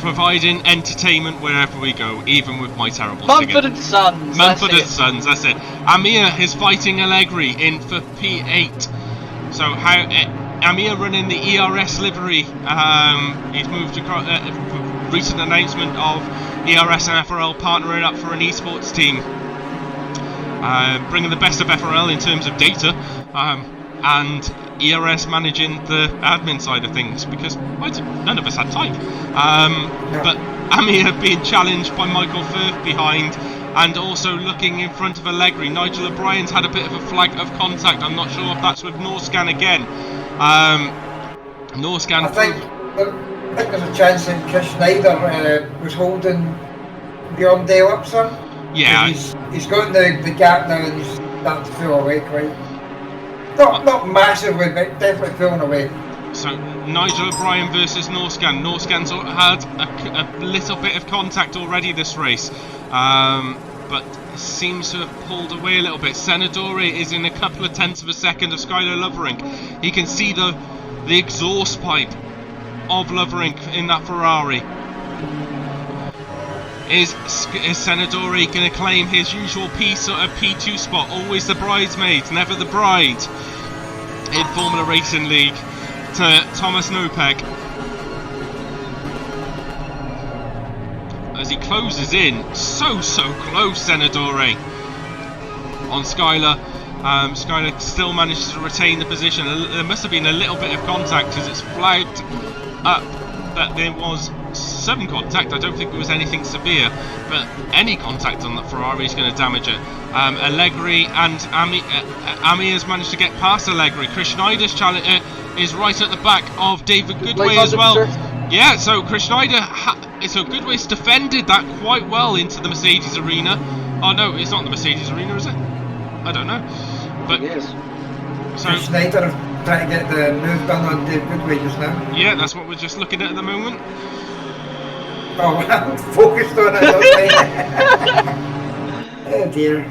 Providing entertainment wherever we go, even with my terrible singing. Mumford & Sons. Mumford & Sons, that's it. Amir is fighting Allegri in for P8. So how Amir running the ERS livery. He's moved across. Recent announcement of ERS and FRL partnering up for an esports team. Bringing the best of FRL in terms of data, and ERS managing the admin side of things, because none of us had time. But Amir being challenged by Michael Firth behind, and also looking in front of Allegri. Nigel O'Brien's had a bit of a flag of contact. I'm not sure if that's with Norscan again. Norscan. I think there's a chance that Chris Schneider was holding Bjorn Dale up some. Yeah. He's got the gap now and he's starting to pull away quite. Not massively, but definitely pulling away. So Nigel O'Brien versus Norscan. Norscan's had a little bit of contact already this race, but seems to have pulled away a little bit. Senadore is in a couple of tenths of a second of Skylar Lovering. He can see the exhaust pipe of Lovering in that Ferrari. Is Senadore going to claim his usual P2 spot? Always the bridesmaids, never the bride. In Formula Racing League to Thomas Nopek. As he closes in, so close, Senadore. On Skylar. Skylar still manages to retain the position. There must have been a little bit of contact as it's flagged up that there was some contact. I don't think it was anything severe, but any contact on that Ferrari is going to damage it. Allegri and Ami has managed to get past Allegri. Chris Schneider's challenge is right at the back of David Goodway as well. Yeah, so Chris Schneider, so Goodway's defended that quite well into the Mercedes arena. Oh no, it's not the Mercedes arena, is it? I don't know. But it is. So Chris Schneider trying to get the move done on David Goodway just now. Yeah, that's what we're just looking at the moment. Oh, I'm focused on it. Oh dear.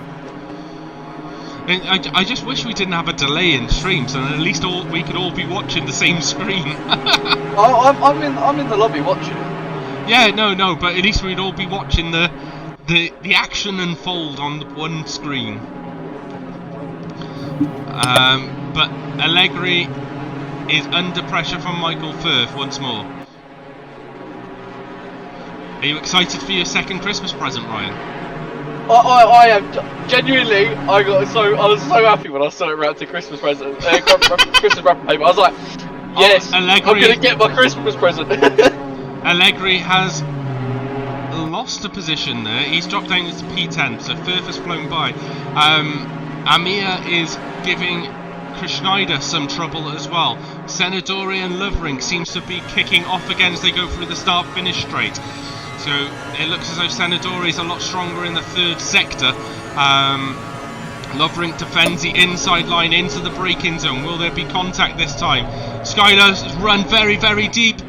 I just wish we didn't have a delay in streams, and at least we could all be watching the same screen. I'm in the lobby watching it. Yeah, no, but at least we'd all be watching the action unfold on the one screen. But Allegri is under pressure from Michael Firth once more. Are you excited for your second Christmas present, Ryan? I am genuinely. I was so happy when I saw it wrapped in Christmas present, Christmas wrapping paper. I was like, yes, I'm gonna get my Christmas present. Allegri has lost a position there. He's dropped down to P10, so Firth has flown by. Amir is giving Chris Schneider some trouble as well. Senadore and Lovering seems to be kicking off again as they go through the start-finish straight. So it looks as though Senadore is a lot stronger in the third sector. Lovering defends the inside line into the braking zone. Will there be contact this time? Skylar's run very, very deep.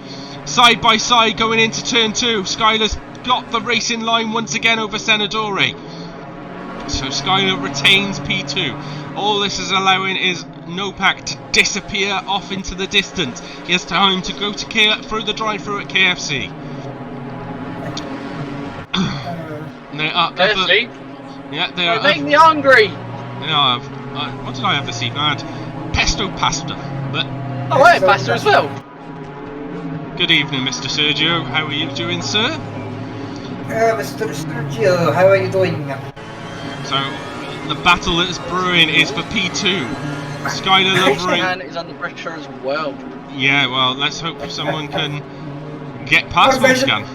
Side by side going into turn 2. Skylar's got the racing line once again over Senadore. So Skylar retains P2. All this is allowing is Nopak to disappear off into the distance. He has time to go through the drive-through at KFC. KFC? Yeah, they are. Making me hungry. What did I have this evening? I had pesto pasta, but Oh, right, Pastor as well. Good evening, Mr. Sergio. How are you doing, sir? Mr. Sergio, how are you doing? So, the battle that is brewing is for P2. Skylar Lovering. Man is under pressure as well. Yeah, well, let's hope someone can get past Wolfscan.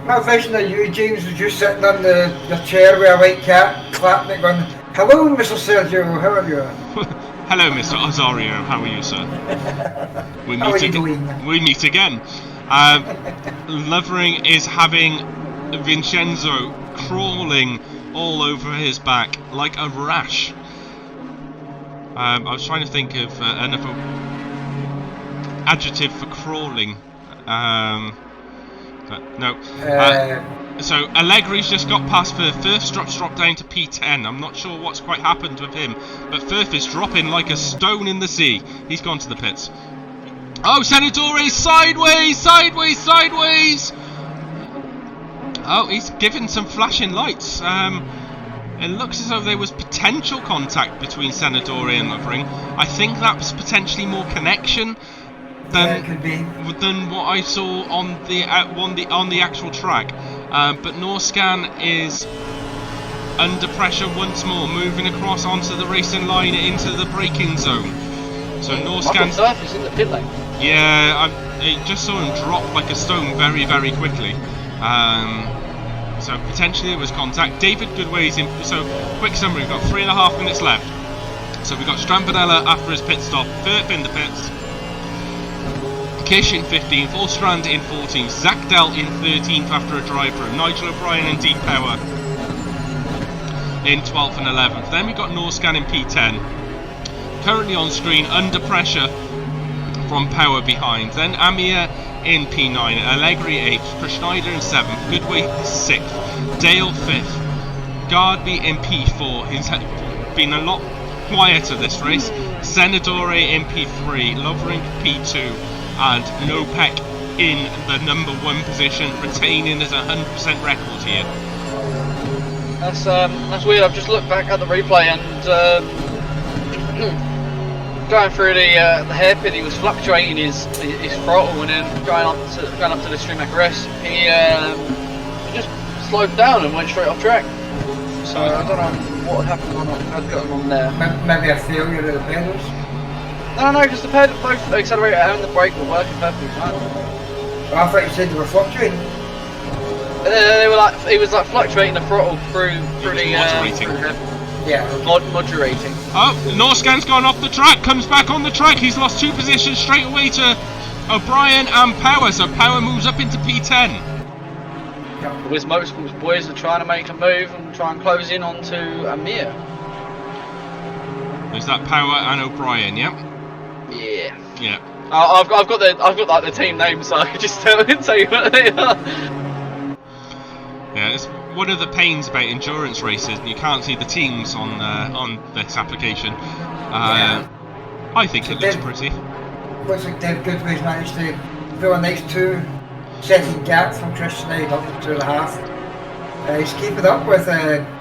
My vision of you, James, was you sitting on the chair with a white cat, clapping it, going, "Hello, Mr. Sergio, how are you?" Hello, Mr. Osorio. How are you, sir? How are you doing? We meet again. Lovering is having Vincenzo crawling all over his back like a rash. I was trying to think of another adjective for crawling. But no. So Allegri's just got past Firth. Firth's dropped down to P10. I'm not sure what's quite happened with him, but Firth is dropping like a stone in the sea. He's gone to the pits. Oh, Senatore, sideways! Oh, he's given some flashing lights. It looks as though there was potential contact between Senatore and Lovering. I think that was potentially more connection than what I saw on the actual track. But Norscan is under pressure once more, moving across onto the racing line into the braking zone. So Norscan is in the pit lane. Yeah, I just saw him drop like a stone very, very quickly. So potentially there was contact. David Goodway's in. So quick summary: we've got 3.5 minutes left. So we've got Strampadella after his pit stop, Firth in the pits, Kish in 15th, Allstrand in 14th, Zach Dell in 13th after a drive through, Nigel O'Brien and Deep Power in 12th and 11th. Then we got Norscan in P10, currently on screen under pressure from Power behind. Then Amir in P9, Allegri 8th, Chris Schneider in 7th, Goodway 6th, Dale 5th, Gardby in P4. He's been a lot quieter this race. Senatore in P3, Lovering P2, and Nopek in the number 1 position, retaining his 100% record here. That's weird. I've just looked back at the replay and going through the hairpin, he was fluctuating his throttle, and then going up to the Streamac RS, he just slowed down and went straight off track. So I don't know what had happened had gotten on there. Maybe a failure of the pedals? No, because both the accelerator and the brake were working perfectly fine. Well, I thought you said they were fluctuating. They were like, it was like fluctuating the throttle through the modulating. Modulating. Oh, Norscan's gone off the track, comes back on the track. He's lost 2 positions straight away to O'Brien and Power, so Power moves up into P10. The Wiz Motorsports boys are trying to make a move and try and close in onto Amir. Is that Power and O'Brien? Yeah. Yeah. I've got like the team names, so I can just tell you what they are. Yeah, it's one of the pains about endurance races. You can't see the teams on this application. I think it looks pretty. Looks like Dave Goodway's managed to fill a nice 2-second gap from Chris Schneider up to 2.5. He's keeping up with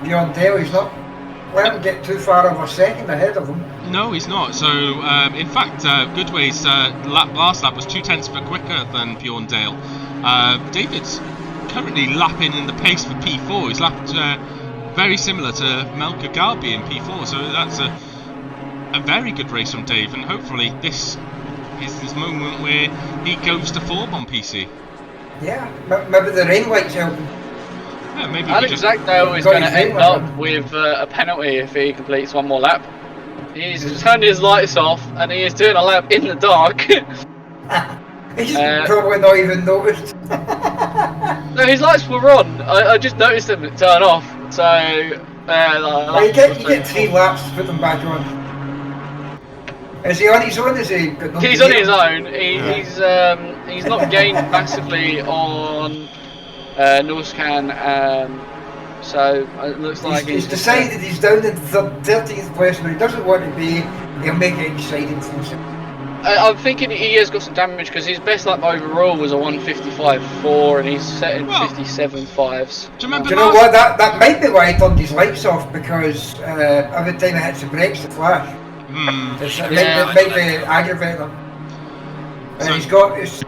Bjorn Dale. He's not letting him get too far over a second ahead of him. No, he's not. So, in fact, Goodway's last lap was 0.2 quicker than Bjorn Dale. David's currently lapping in the pace for P4. He's lapped very similar to Melka Garby in P4. So that's a very good race from Dave, and hopefully this is his moment where he goes to form on PC. Yeah, maybe the rain lights helping. Yeah, maybe Alex Zagdale is going to end up with a penalty if he completes one more lap. He's turned his lights off and he is doing a lap in the dark. He's probably not even noticed. No, his lights were on. I just noticed them turn off. So, well, you get 3 laps to put them back on. Is he on his own? Is he? He's on his own. He's not gained massively on Norscan. So it looks like he's decided he's down in 13th place, but he doesn't want to be. He'll make it exciting for himself. I'm thinking he has got some damage because his best lap overall was a 155.4 and he's setting 57.5s. Do you know what? That might be why he turned his lights off, because every time he hits the brakes, they flash. It might be aggravating him. And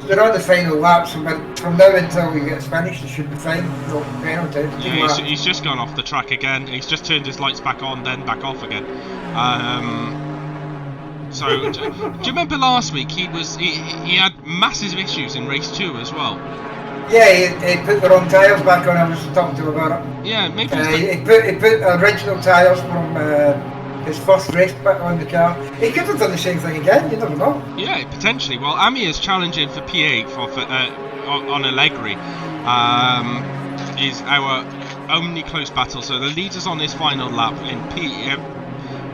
they're on the final lap, so from now until he gets finished, it should be fine. No penalty. Yeah, he's just gone off the track again. He's just turned his lights back on, then back off again. So, do you remember last week he had massive issues in race 2 as well? Yeah, he put the wrong tyres back on. I was talking to him about it. Yeah, maybe he put original tyres from his first race back on the car. He could have done the same thing again. You never know. Yeah, potentially. Well, Ami is challenging for P8 on Allegri. Is our only close battle. So the leader's on his final lap in P.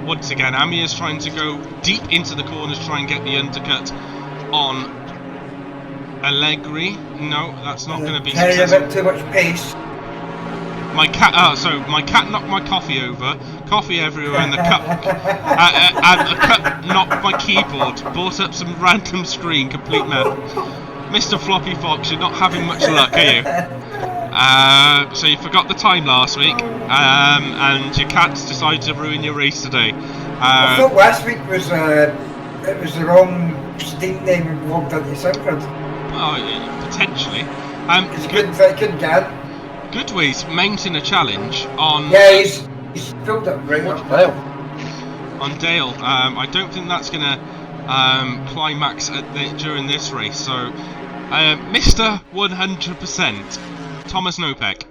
Once again, Ami is trying to go deep into the corners, try and get the undercut on Allegri. No, that's not going to be successful. A bit too much pace. My cat knocked my coffee over. Coffee everywhere, and the cup and the cup knocked my keyboard. Brought up some random screen, complete mess. Mr. Floppy Fox, you're not having much luck, are you? So you forgot the time last week, and your cat's decided to ruin your race today. I thought last week was it was the wrong Steam name and logged into SoundCloud. Oh, potentially. Couldn't get. Goodway's mounting a challenge on. Yeah, he's filled up right up Dale. On Dale. I don't think that's gonna climax during this race. So, Mr. 100%, Thomas Nopek,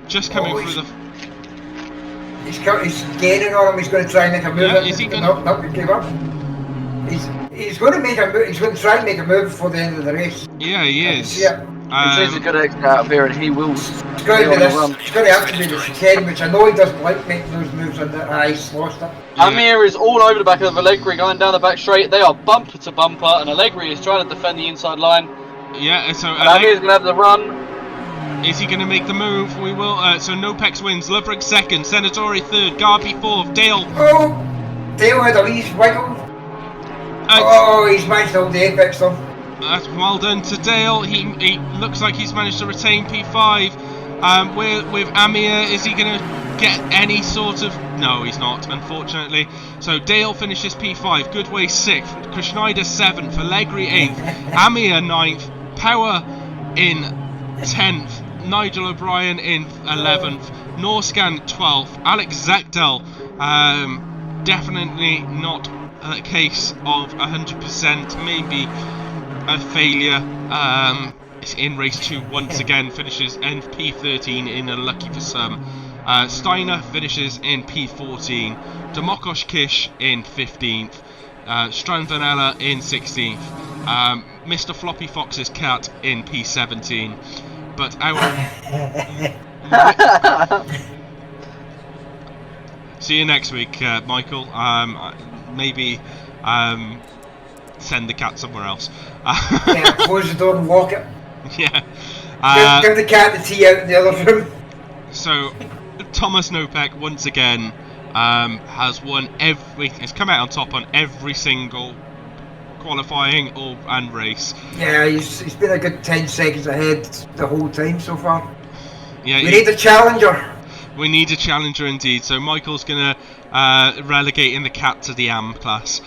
just coming through the. He's gaining on him. He's going to try and make a move. Yeah, is he going to? Not give up. He's going to make a move. He's going to try and make a move before the end of the race. Yeah, he is. Yeah. He needs to get exit out of here, and he will. It's going to be this. It's going to have to be the chicane, which I know he doesn't like making those moves on the ice. Lost it. Amir is all over the back of Allegri, going down the back straight. They are bumper to bumper, and Allegri is trying to defend the inside line. Yeah, so Amir is going to have the run. Is he going to make the move? We will. So Nopex wins. Nurburgring second. Senatori third. Garby fourth. Dale. Oh, Dale had a wee wiggle. He's managed to hold the apex though. Well done to Dale. He looks like he's managed to retain P5. With Amir, is he going to get any sort of... No, he's not, unfortunately. So Dale finishes P5, Goodway 6th, Krishnida 7th, Allegri 8th, Amir 9th, Power in 10th, Nigel O'Brien in 11th, Norscan 12th, Alex Zachtel, definitely not a case of 100%, maybe a failure. In race 2 once again, finishes in P13 in a lucky for some. Steiner finishes in P14, Demokos Kish in 15th, Strandvanella in 16th, Mr. Floppy Fox's cat in P17. But our... See you next week, Michael. Maybe send the cat somewhere else. Yeah, close the door and lock it. Yeah. Give the cat the tea out in the other room. So, Thomas Nopek once again has won has come out on top on every single qualifying and race. Yeah, he's been a good 10 seconds ahead the whole time so far. Yeah, we need a challenger. We need a challenger indeed. So Michael's gonna relegate in the cat to the AM class.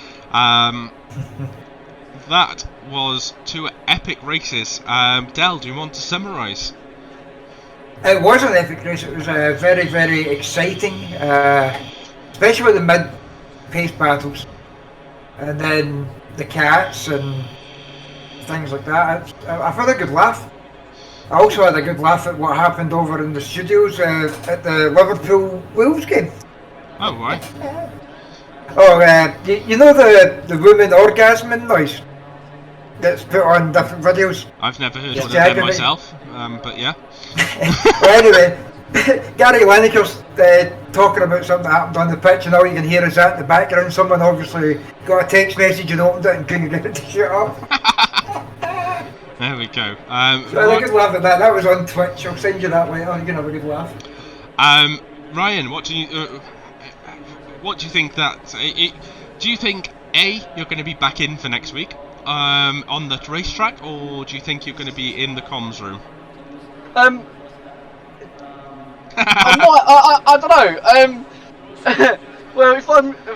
That was 2 epic races. Del, do you want to summarise? It was an epic race. It was very, very exciting, especially with the mid-pace battles, and then the cats and things like that. I've had a good laugh. I also had a good laugh at what happened over in the studios at the Liverpool Wolves game. Oh, right. You know the woman orgasming noise that's put on different videos? I've never heard one of them myself, but yeah. Well, anyway, Gary Lineker's talking about something that happened on the pitch, and all you can hear is that in the background. Someone obviously got a text message and opened it and couldn't get it to shut up. There we go. So I had a good laugh at that. That was on Twitch. I'll send you that later. You can have a good laugh. Ryan, what do you think that? Do you think you're going to be back in for next week on the racetrack, or do you think you're going to be in the comms room? I'm not. I don't know. Well, if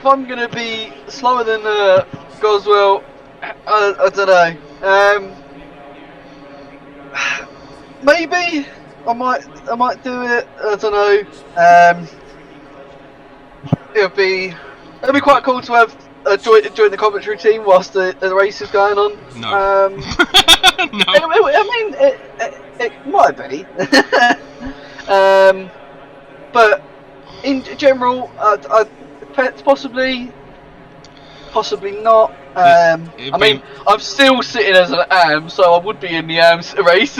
I'm going to be slower than Goswell I don't know. Maybe I might do it. I don't know. It'd be quite cool to have join the commentary team whilst the race is going on. No. No. It might be. But in general, I possibly not. I'm still sitting as an AM, so I would be in the AM's race.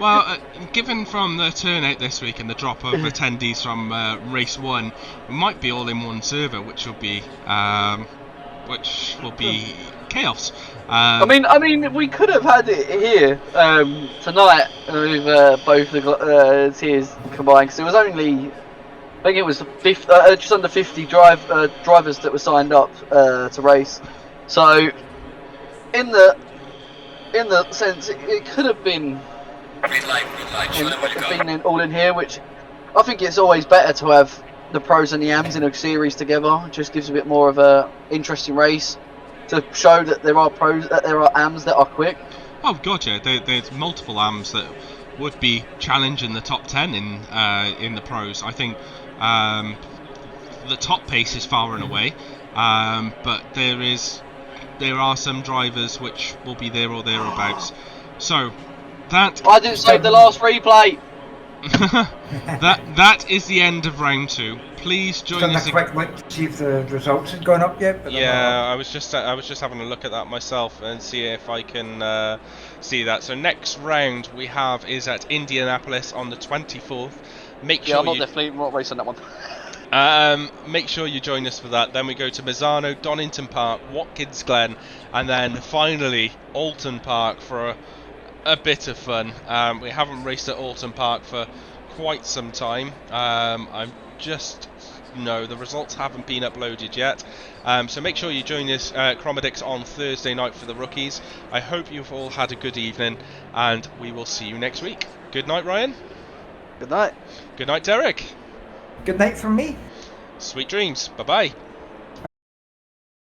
Well, given from the turnout this week and the drop of attendees from race 1, we might be all in one server, which will be chaos. I mean, we could have had it here tonight with both the tiers combined, because it was only, I think it was just under 50 drivers that were signed up to race. So, in the sense, it could have been. Green light, show them what you got. Been all in here, which I think it's always better to have the pros and the AMs in a series together. It just gives a bit more of a interesting race to show that there are AMs that are quick. Oh god, yeah, there's multiple AMs that would be challenging the top 10 in the pros. I think the top pace is far and away, but there are some drivers which will be there or thereabouts. So that I didn't save the last replay. that is the end of round 2. Please join us. Quick look to see if the results had gone up yet. But yeah, I was just having a look at that myself and see if I can see that. So next round we have is at Indianapolis on the 24th. Make sure I'm definitely not racing that one. Make sure you join us for that. Then we go to Mazzano, Donington Park, Watkins Glen, and then finally Alton Park for a bit of fun. We haven't raced at Alton Park for quite some time. The results haven't been uploaded yet. So make sure you join us Chromedix on Thursday night for the rookies. I hope you've all had a good evening, and we will see you next week. Good night, Ryan. Good night. Good night, Derek. good night from me. Sweet dreams. Bye bye.